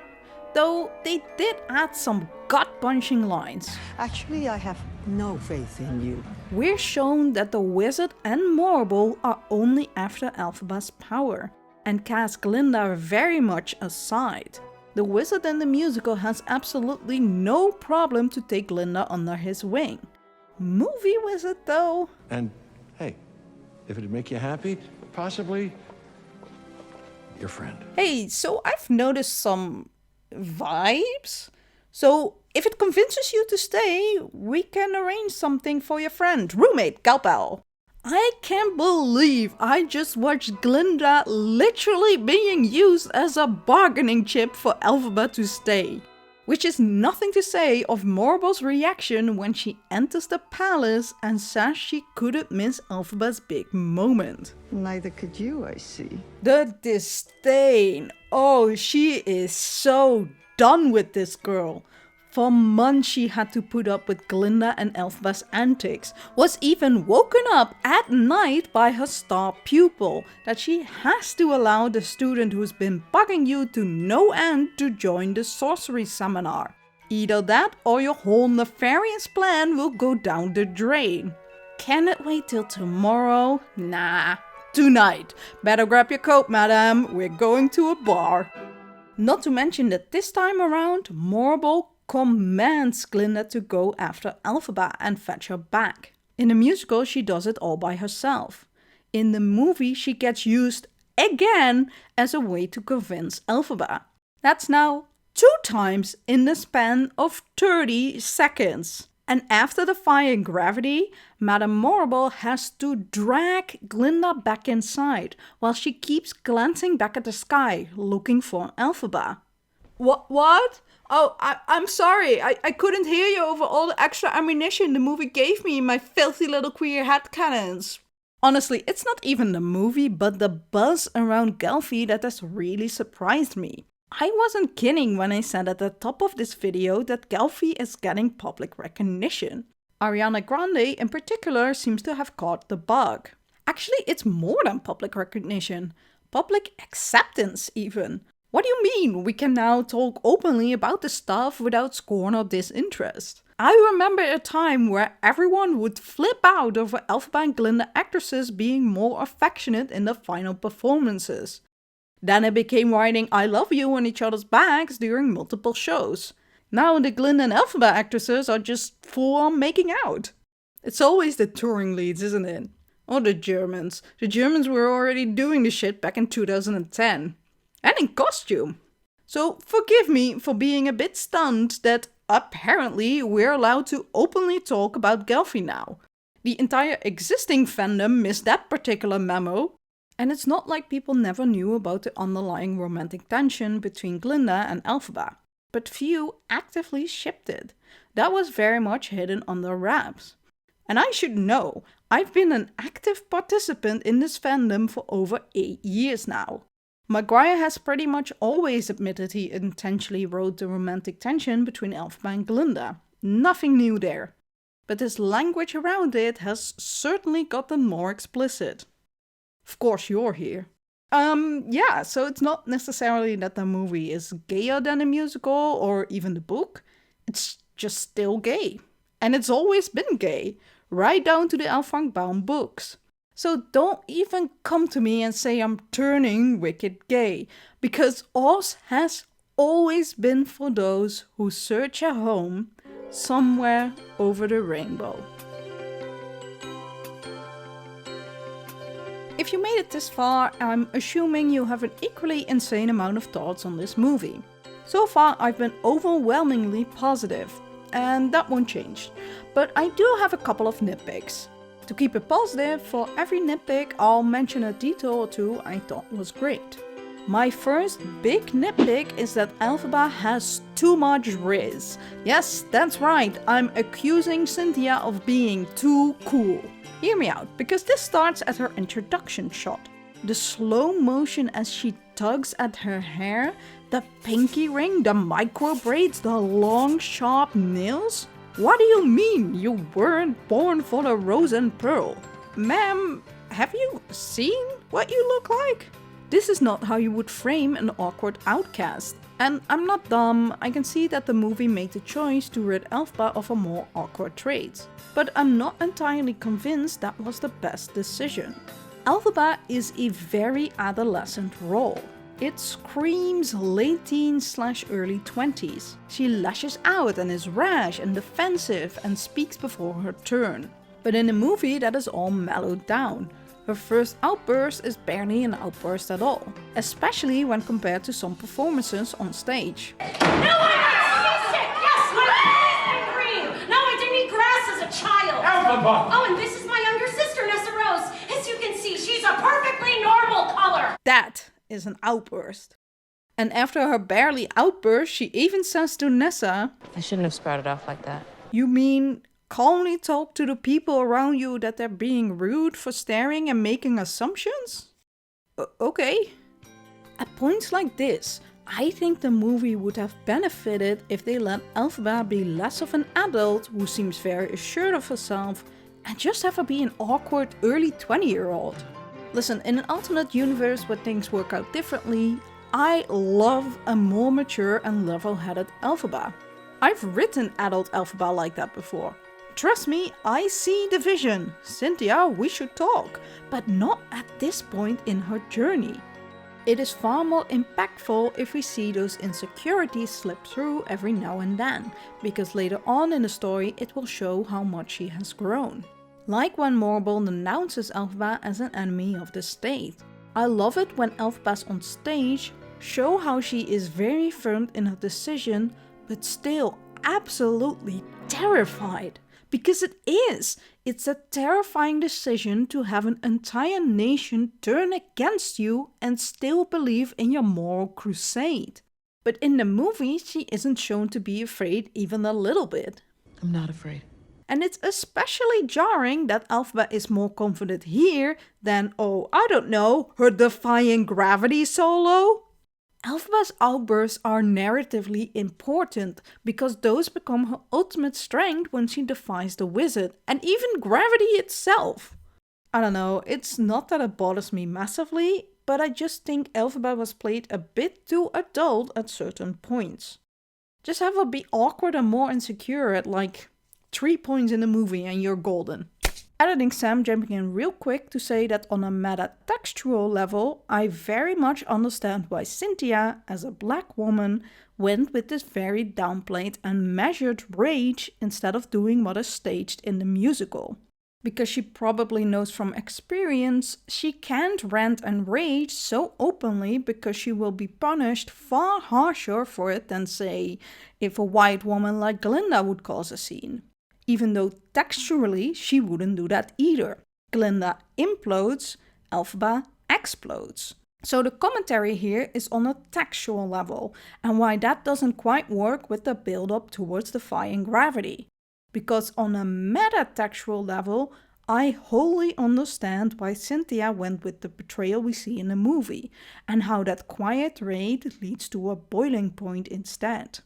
Though they did add some gut-punching lines. Actually, I have no faith in you. We're shown that the wizard and Morble are only after Elphaba's power, and cast Glinda very much aside. The wizard in the musical has absolutely no problem to take Glinda under his wing. Movie wizard though? And hey, if it'd make you happy, possibly your friend. Hey, so I've noticed some vibes. So if it convinces you to stay, we can arrange something for your friend, roommate, gal pal. I can't believe I just watched Glinda literally being used as a bargaining chip for Elphaba to stay. Which is nothing to say of Morble's reaction when she enters the palace and says she couldn't miss Elphaba's big moment. Neither could you, I see. The disdain. Oh, she is so done with this girl. For months she had to put up with Glinda and Elphaba's antics, was even woken up at night by her star pupil, that she has to allow the student who's been bugging you to no end to join the sorcery seminar. Either that or your whole nefarious plan will go down the drain. Can it wait till tomorrow? Nah. Tonight. Better grab your coat, madam. We're going to a bar. Not to mention that this time around, Morble commands Glinda to go after Elphaba and fetch her back. In the musical, she does it all by herself. In the movie, she gets used again as a way to convince Elphaba. That's now 2 times in the span of 30 seconds. And after defying gravity, Madame Morble has to drag Glinda back inside, while she keeps glancing back at the sky, looking for Elphaba. What? Oh, I'm sorry. I couldn't hear you over all the extra ammunition the movie gave me in my filthy little queer headcanons. Honestly, it's not even the movie, but the buzz around Gelfie that has really surprised me. I wasn't kidding when I said at the top of this video that Gelfie is getting public recognition. Ariana Grande in particular seems to have caught the bug. Actually, it's more than public recognition. Public acceptance even. What do you mean we can now talk openly about the stuff without scorn or disinterest? I remember a time where everyone would flip out over Elphaba and Glinda actresses being more affectionate in the final performances. Then it became writing I love you on each other's backs during multiple shows. Now the Glinda and Elphaba actresses are just full on making out. It's always the touring leads, isn't it? Or the Germans. The Germans were already doing the shit back in 2010. And in costume. So forgive me for being a bit stunned that apparently we're allowed to openly talk about Gelfie now. The entire existing fandom missed that particular memo. And it's not like people never knew about the underlying romantic tension between Glinda and Elphaba. But few actively shipped it. That was very much hidden under wraps. And I should know, I've been an active participant in this fandom for over 8 years now. Maguire has pretty much always admitted he intentionally wrote the romantic tension between Elphaba and Glinda. Nothing new there. But his language around it has certainly gotten more explicit. Of course you're here. Yeah, so it's not necessarily that the movie is gayer than the musical or even the book. It's just still gay. And it's always been gay, right down to the L. Frank Baum books. So don't even come to me and say I'm turning Wicked gay, because Oz has always been for those who search a home somewhere over the rainbow. If you made it this far, I'm assuming you have an equally insane amount of thoughts on this movie. So far I've been overwhelmingly positive, and that won't change. But I do have a couple of nitpicks. To keep it positive, for every nitpick I'll mention a detail or two I thought was great. My first big nitpick is that Elphaba has too much riz. Yes, that's right, I'm accusing Cynthia of being too cool. Hear me out, because this starts at her introduction shot. The slow motion as she tugs at her hair, the pinky ring, the micro braids, the long sharp nails. What do you mean you weren't born for the rose and pearl? Ma'am, have you seen what you look like? This is not how you would frame an awkward outcast. And I'm not dumb, I can see that the movie made the choice to rid Elphaba of a more awkward trait. But I'm not entirely convinced that was the best decision. Elphaba is a very adolescent role. It screams late teens/early 20s. She lashes out and is rash and defensive and speaks before her turn. But in the movie that is all mellowed down. Her first outburst is barely an outburst at all, especially when compared to some performances on stage. No, I'm seasick! Yes, my eyes been green! No, I didn't eat grass as a child! Elphaba! Oh, and this is my younger sister, Nessa Rose. As you can see, she's a perfectly normal color! That is an outburst. And after her barely outburst, she even says to Nessa, I shouldn't have sprouted off like that. "You mean calmly talk to the people around you that they're being rude for staring and making assumptions?" Okay. At points like this, I think the movie would have benefited if they let Elphaba be less of an adult who seems very assured of herself and just have her be an awkward early 20-year-old. Listen, in an alternate universe where things work out differently, I love a more mature and level-headed Elphaba. I've written adult Elphaba like that before. Trust me, I see the vision. Cynthia, we should talk, but not at this point in her journey. It is far more impactful if we see those insecurities slip through every now and then, because later on in the story it will show how much she has grown. Like when Morrible denounces Elphaba as an enemy of the state. I love it when Elphaba's on stage show how she is very firm in her decision, but still absolutely terrified. Because it is. It's a terrifying decision to have an entire nation turn against you and still believe in your moral crusade. But in the movie, she isn't shown to be afraid even a little bit. I'm not afraid. And it's especially jarring that Elphaba is more confident here than, oh, I don't know, her defying gravity solo. Elphaba's outbursts are narratively important because those become her ultimate strength when she defies the wizard and even gravity itself. I don't know, it's not that it bothers me massively, but I just think Elphaba was played a bit too adult at certain points. Just have her be awkward and more insecure at like 3 points in the movie and you're golden. Editing Sam jumping in real quick to say that on a meta-textual level, I very much understand why Cynthia, as a black woman, went with this very downplayed and measured rage instead of doing what is staged in the musical. Because she probably knows from experience, she can't rant and rage so openly because she will be punished far harsher for it than, say, if a white woman like Glinda would cause a scene. Even though texturally she wouldn't do that either. Glinda implodes, Elphaba explodes. So the commentary here is on a textual level, and why that doesn't quite work with the build-up towards defying gravity. Because on a meta-textual level, I wholly understand why Cynthia went with the betrayal we see in the movie, and how that quiet raid leads to a boiling point instead.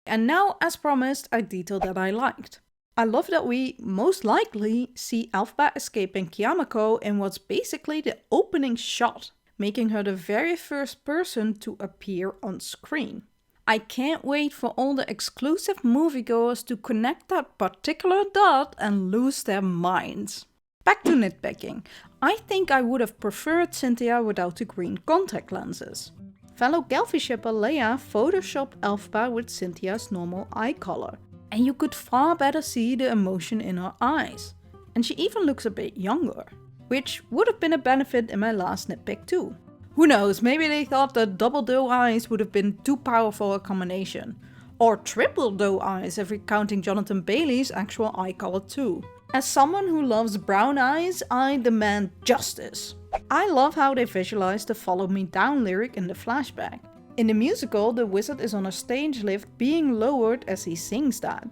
And now, as promised, a detail that I liked. I love that we most likely see Elphaba escaping Kiyamako in what's basically the opening shot, making her the very first person to appear on screen. I can't wait for all the exclusive moviegoers to connect that particular dot and lose their minds. Back to nitpicking. I think I would have preferred Cynthia without the green contact lenses. Fellow Gelfi shipper Leia photoshopped Elphaba with Cynthia's normal eye color, and you could far better see the emotion in her eyes. And she even looks a bit younger, which would have been a benefit in my last nitpick too. Who knows, maybe they thought that double doe eyes would have been too powerful a combination. Or triple doe eyes if we're counting Jonathan Bailey's actual eye color too. As someone who loves brown eyes, I demand justice. I love how they visualize the "Follow Me Down" lyric in the flashback. In the musical, the wizard is on a stage lift being lowered as he sings that.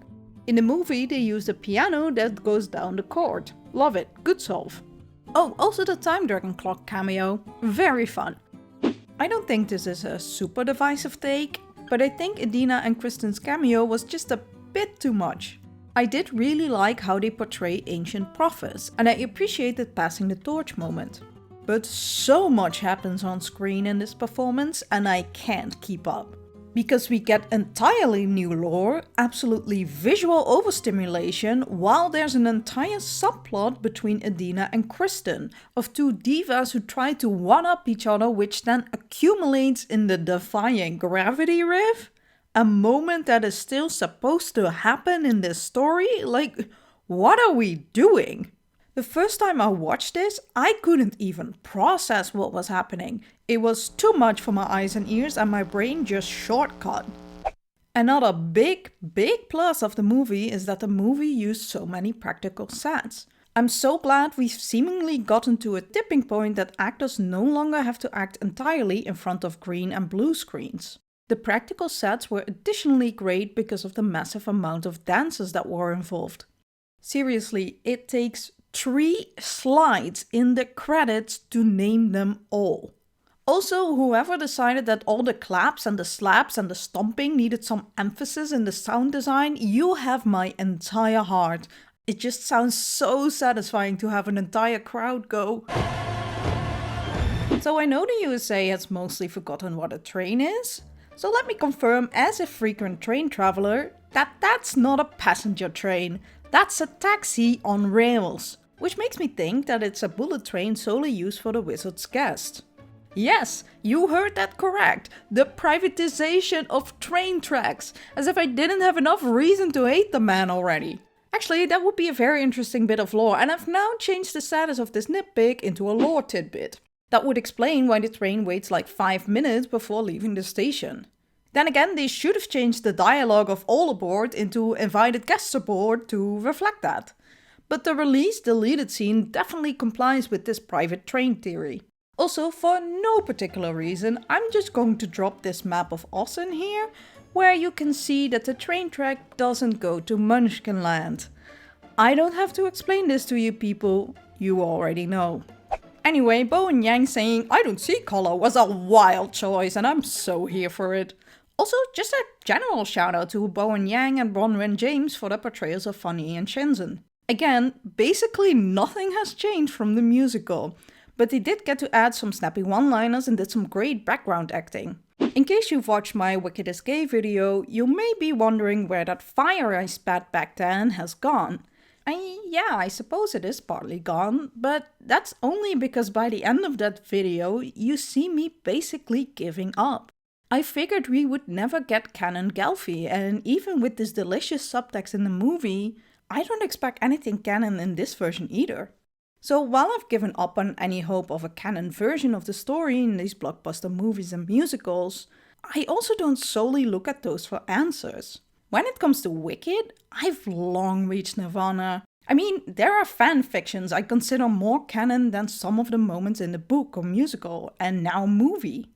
In the movie, they use a piano that goes down the chord. Love it, good solve. Oh, also the Time Dragon clock cameo. Very fun. I don't think this is a super divisive take, but I think Idina and Kristen's cameo was just a bit too much. I did really like how they portray ancient prophets, and I appreciated passing the torch moment. But so much happens on screen in this performance, and I can't keep up. Because we get entirely new lore, absolutely visual overstimulation, while there's an entire subplot between Idina and Kristen, of two divas who try to one-up each other, which then accumulates in the Defying Gravity riff? A moment that is still supposed to happen in this story? Like, what are we doing? The first time I watched this, I couldn't even process what was happening. It was too much for my eyes and ears, and my brain just shortcut. Another big plus of the movie is that the movie used so many practical sets. I'm so glad we've seemingly gotten to a tipping point that actors no longer have to act entirely in front of green and blue screens. The practical sets were additionally great because of the massive amount of dancers that were involved. Seriously, it takes 3 slides in the credits to name them all. Also, whoever decided that all the claps and the slaps and the stomping needed some emphasis in the sound design, you have my entire heart. It just sounds so satisfying to have an entire crowd go. So I know the USA has mostly forgotten what a train is. So let me confirm, as a frequent train traveler, that that's not a passenger train. That's a taxi on rails. Which makes me think that it's a bullet train solely used for the wizard's guest. Yes, you heard that correct. The privatization of train tracks. As if I didn't have enough reason to hate the man already. Actually, that would be a very interesting bit of lore, and I've now changed the status of this nitpick into a lore tidbit. That would explain why the train waits like 5 minutes before leaving the station. Then again, they should have changed the dialogue of all aboard into invited guests aboard to reflect that. But the released deleted scene definitely complies with this private train theory. Also, for no particular reason, I'm just going to drop this map of Oz in here, where you can see that the train track doesn't go to Munchkinland. I don't have to explain this to you people, you already know. Anyway, Bowen Yang saying "I don't see color" was a wild choice, and I'm so here for it. Also, just a general shout out to Bowen Yang and Bronwyn James for the portrayals of Fanny and Shenzhen. Again, basically nothing has changed from the musical, but they did get to add some snappy one-liners and did some great background acting. In case you've watched my Wicked is Gay video, you may be wondering where that fire I spat back then has gone. Yeah, I suppose it is partly gone, but that's only because by the end of that video, you see me basically giving up. I figured we would never get canon Gelfi, and even with this delicious subtext in the movie, I don't expect anything canon in this version either. So while I've given up on any hope of a canon version of the story in these blockbuster movies and musicals, I also don't solely look at those for answers. When it comes to Wicked, I've long reached nirvana. I mean, there are fan fictions I consider more canon than some of the moments in the book or musical, and now movie.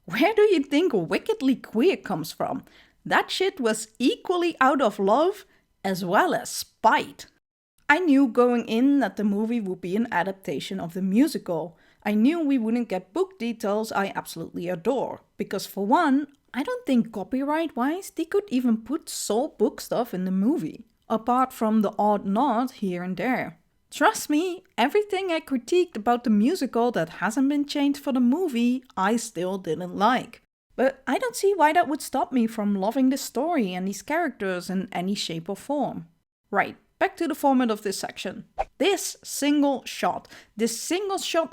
Where do you think Wickedly Queer comes from? That shit was equally out of love as well as spite. I knew going in that the movie would be an adaptation of the musical. I knew we wouldn't get book details I absolutely adore, because for one, I don't think copyright-wise they could even put sold book stuff in the movie, apart from the odd nod here and there. Trust me, everything I critiqued about the musical that hasn't been changed for the movie, I still didn't like. But I don't see why that would stop me from loving the story and these characters in any shape or form. Right, back to the format of this section. This single shot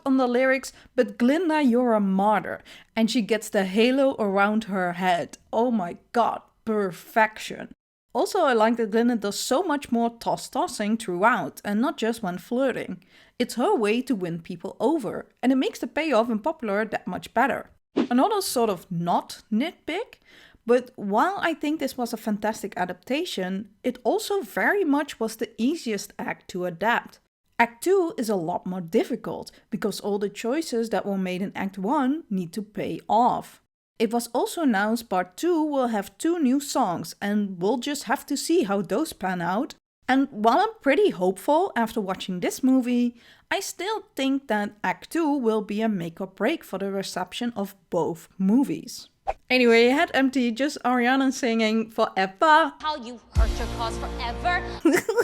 on the lyrics, but Glinda, you're a martyr, and she gets the halo around her head. Oh my god, perfection. Also, I like that Glinda does so much more tossing throughout, and not just when flirting. It's her way to win people over, and it makes the payoff in Popular that much better. Another sort of not nitpick, but while I think this was a fantastic adaptation, it also very much was the easiest act to adapt. Act 2 is a lot more difficult, because all the choices that were made in Act 1 need to pay off. It was also announced Part 2 will have 2 new songs, and we'll just have to see how those pan out. And while I'm pretty hopeful after watching this movie, I still think that Act 2 will be a make or break for the reception of both movies. Anyway, head empty, just Ariana singing Forever. How you hurt your cause forever,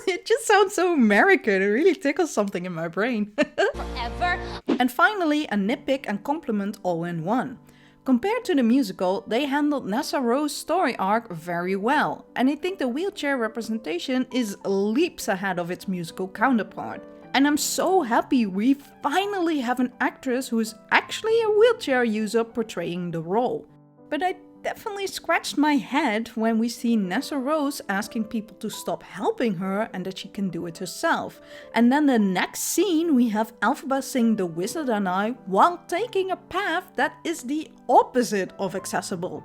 It just sounds so American, it really tickles something in my brain. forever. And finally, a nitpick and compliment all in one. Compared to the musical, they handled Nessa Rose's story arc very well, and I think the wheelchair representation is leaps ahead of its musical counterpart. And I'm so happy we finally have an actress who is actually a wheelchair user portraying the role. But I definitely scratched my head when we see Nessa Rose asking people to stop helping her and that she can do it herself. And then the next scene we have Elphaba sing The Wizard and I while taking a path that is the opposite of accessible.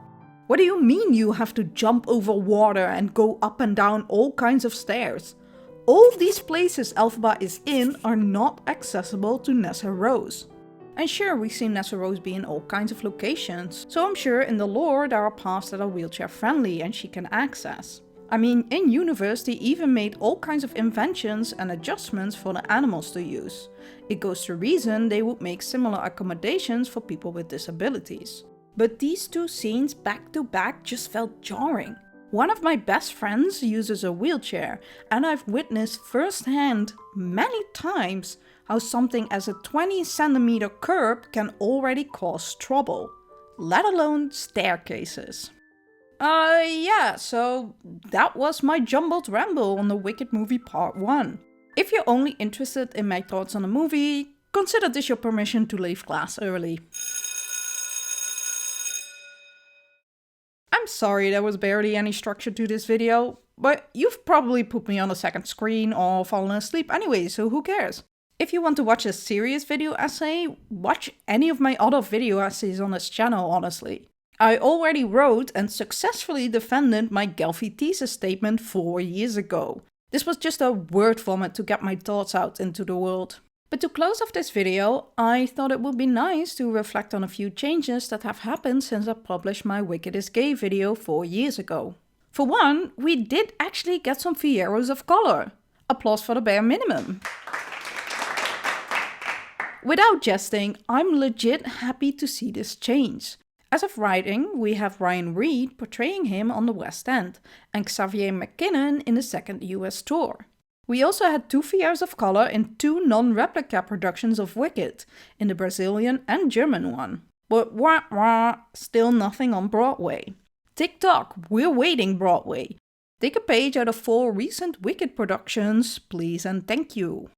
What do you mean you have to jump over water and go up and down all kinds of stairs? All these places Elphaba is in are not accessible to Nessa Rose. And sure, we've seen Nessa Rose be in all kinds of locations, so I'm sure in the lore there are paths that are wheelchair friendly and she can access. I mean, in universe they even made all kinds of inventions and adjustments for the animals to use. It goes to reason they would make similar accommodations for people with disabilities. But these two scenes back to back just felt jarring. One of my best friends uses a wheelchair, and I've witnessed firsthand many times how something as a 20cm curb can already cause trouble, let alone staircases. Yeah, so that was my jumbled ramble on the Wicked movie part 1. If you're only interested in my thoughts on the movie, consider this your permission to leave class early. I'm sorry there was barely any structure to this video, but you've probably put me on a second screen or fallen asleep anyway, so who cares? If you want to watch a serious video essay, watch any of my other video essays on this channel, honestly. I already wrote and successfully defended my Gelfie thesis statement 4 years ago. This was just a word vomit to get my thoughts out into the world. But to close off this video, I thought it would be nice to reflect on a few changes that have happened since I published my Wicked is Gay video 4 years ago. For one, we did actually get some Fieros of color. Applause for the bare minimum. Without jesting, I'm legit happy to see this change. As of writing, we have Ryan Reed portraying him on the West End, and Xavier McKinnon in the second US tour. We also had 2 Fieros of color in 2 non-replica productions of Wicked, in the Brazilian and German one. But wah wah, still nothing on Broadway. Tick-tock, we're waiting Broadway. Take a page out of 4 recent Wicked productions, please and thank you.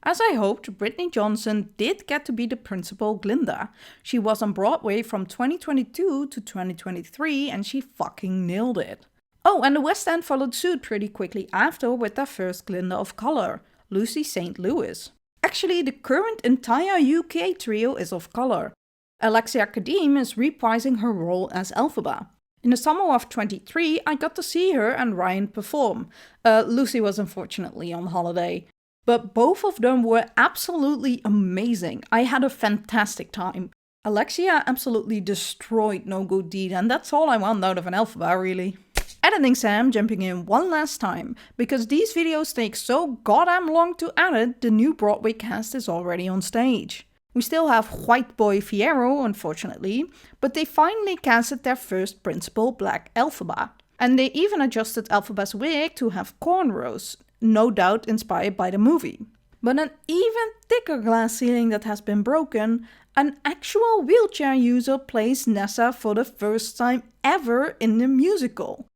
As I hoped, Brittany Johnson did get to be the principal Glinda. She was on Broadway from 2022 to 2023 and she fucking nailed it. Oh, and the West End followed suit pretty quickly after with their first Glinda of color, Lucy St. Louis. Actually, the current entire UK trio is of color. Alexia Kadim is reprising her role as Elphaba. In the summer of 23, I got to see her and Ryan perform. Lucy was unfortunately on holiday. But both of them were absolutely amazing. I had a fantastic time. Alexia absolutely destroyed No Good Deed, and that's all I want out of an Elphaba, really. Editing Sam jumping in one last time, because these videos take so goddamn long to edit, the new Broadway cast is already on stage. We still have White Boy Fierro, unfortunately, but they finally casted their first principal, Black Elphaba. And they even adjusted Elphaba's wig to have cornrows, no doubt inspired by the movie. But an even thicker glass ceiling that has been broken, an actual wheelchair user plays Nessa for the first time ever in the musical.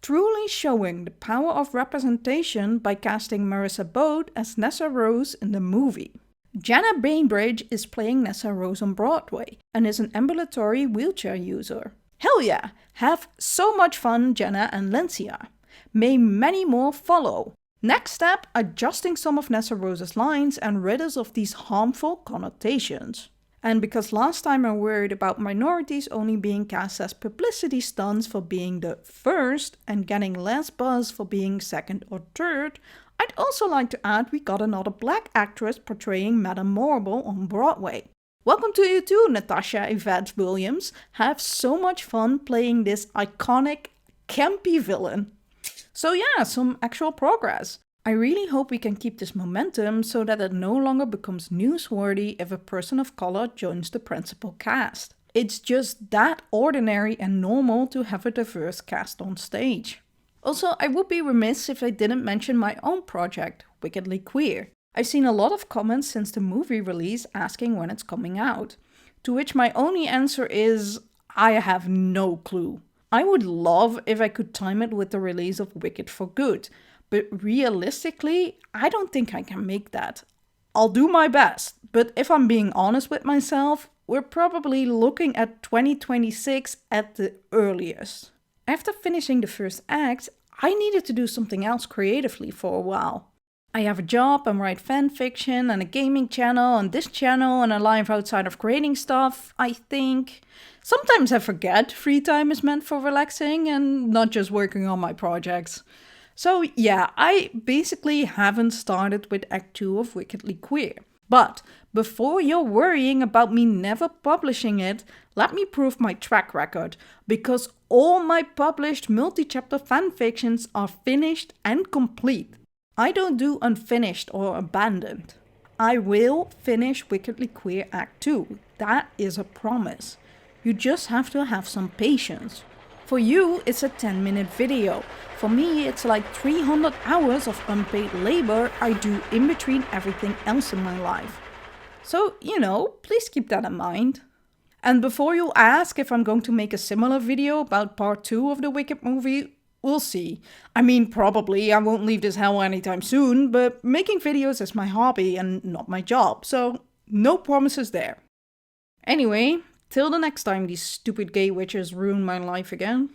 Truly showing the power of representation by casting Marissa Bode as Nessa Rose in the movie. Jenna Bainbridge is playing Nessa Rose on Broadway and is an ambulatory wheelchair user. Hell yeah! Have so much fun, Jenna and Lencia. May many more follow. Next step, adjusting some of Nessa Rose's lines and rid us of these harmful connotations. And because last time I worried about minorities only being cast as publicity stunts for being the first and getting less buzz for being second or third, I'd also like to add we got another black actress portraying Madame Morrible on Broadway. Welcome to you too, Natasha Yvette Williams. Have so much fun playing this iconic, campy villain. So yeah, some actual progress. I really hope we can keep this momentum so that it no longer becomes newsworthy if a person of color joins the principal cast. It's just that ordinary and normal to have a diverse cast on stage. Also, I would be remiss if I didn't mention my own project, Wickedly Queer. I've seen a lot of comments since the movie release asking when it's coming out, to which my only answer is, I have no clue. I would love if I could time it with the release of Wicked for Good, but realistically, I don't think I can make that. I'll do my best, but if I'm being honest with myself, we're probably looking at 2026 at the earliest. After finishing the first act, I needed to do something else creatively for a while. I have a job and write fanfiction and a gaming channel and this channel and a life outside of creating stuff, I think. Sometimes I forget free time is meant for relaxing and not just working on my projects. So yeah, I basically haven't started with Act 2 of Wickedly Queer. But before you're worrying about me never publishing it, let me prove my track record, because all my published multi-chapter fanfictions are finished and complete. I don't do unfinished or abandoned. I will finish Wickedly Queer Act 2, that is a promise. You just have to have some patience. For you, it's a 10-minute video. For me, it's like 300 hours of unpaid labor I do in between everything else in my life. So, please keep that in mind. And before you ask if I'm going to make a similar video about part 2 of the Wicked movie, we'll see. I mean, probably I won't leave this hell anytime soon, but making videos is my hobby and not my job, so no promises there. Anyway, till the next time these stupid gay witches ruin my life again.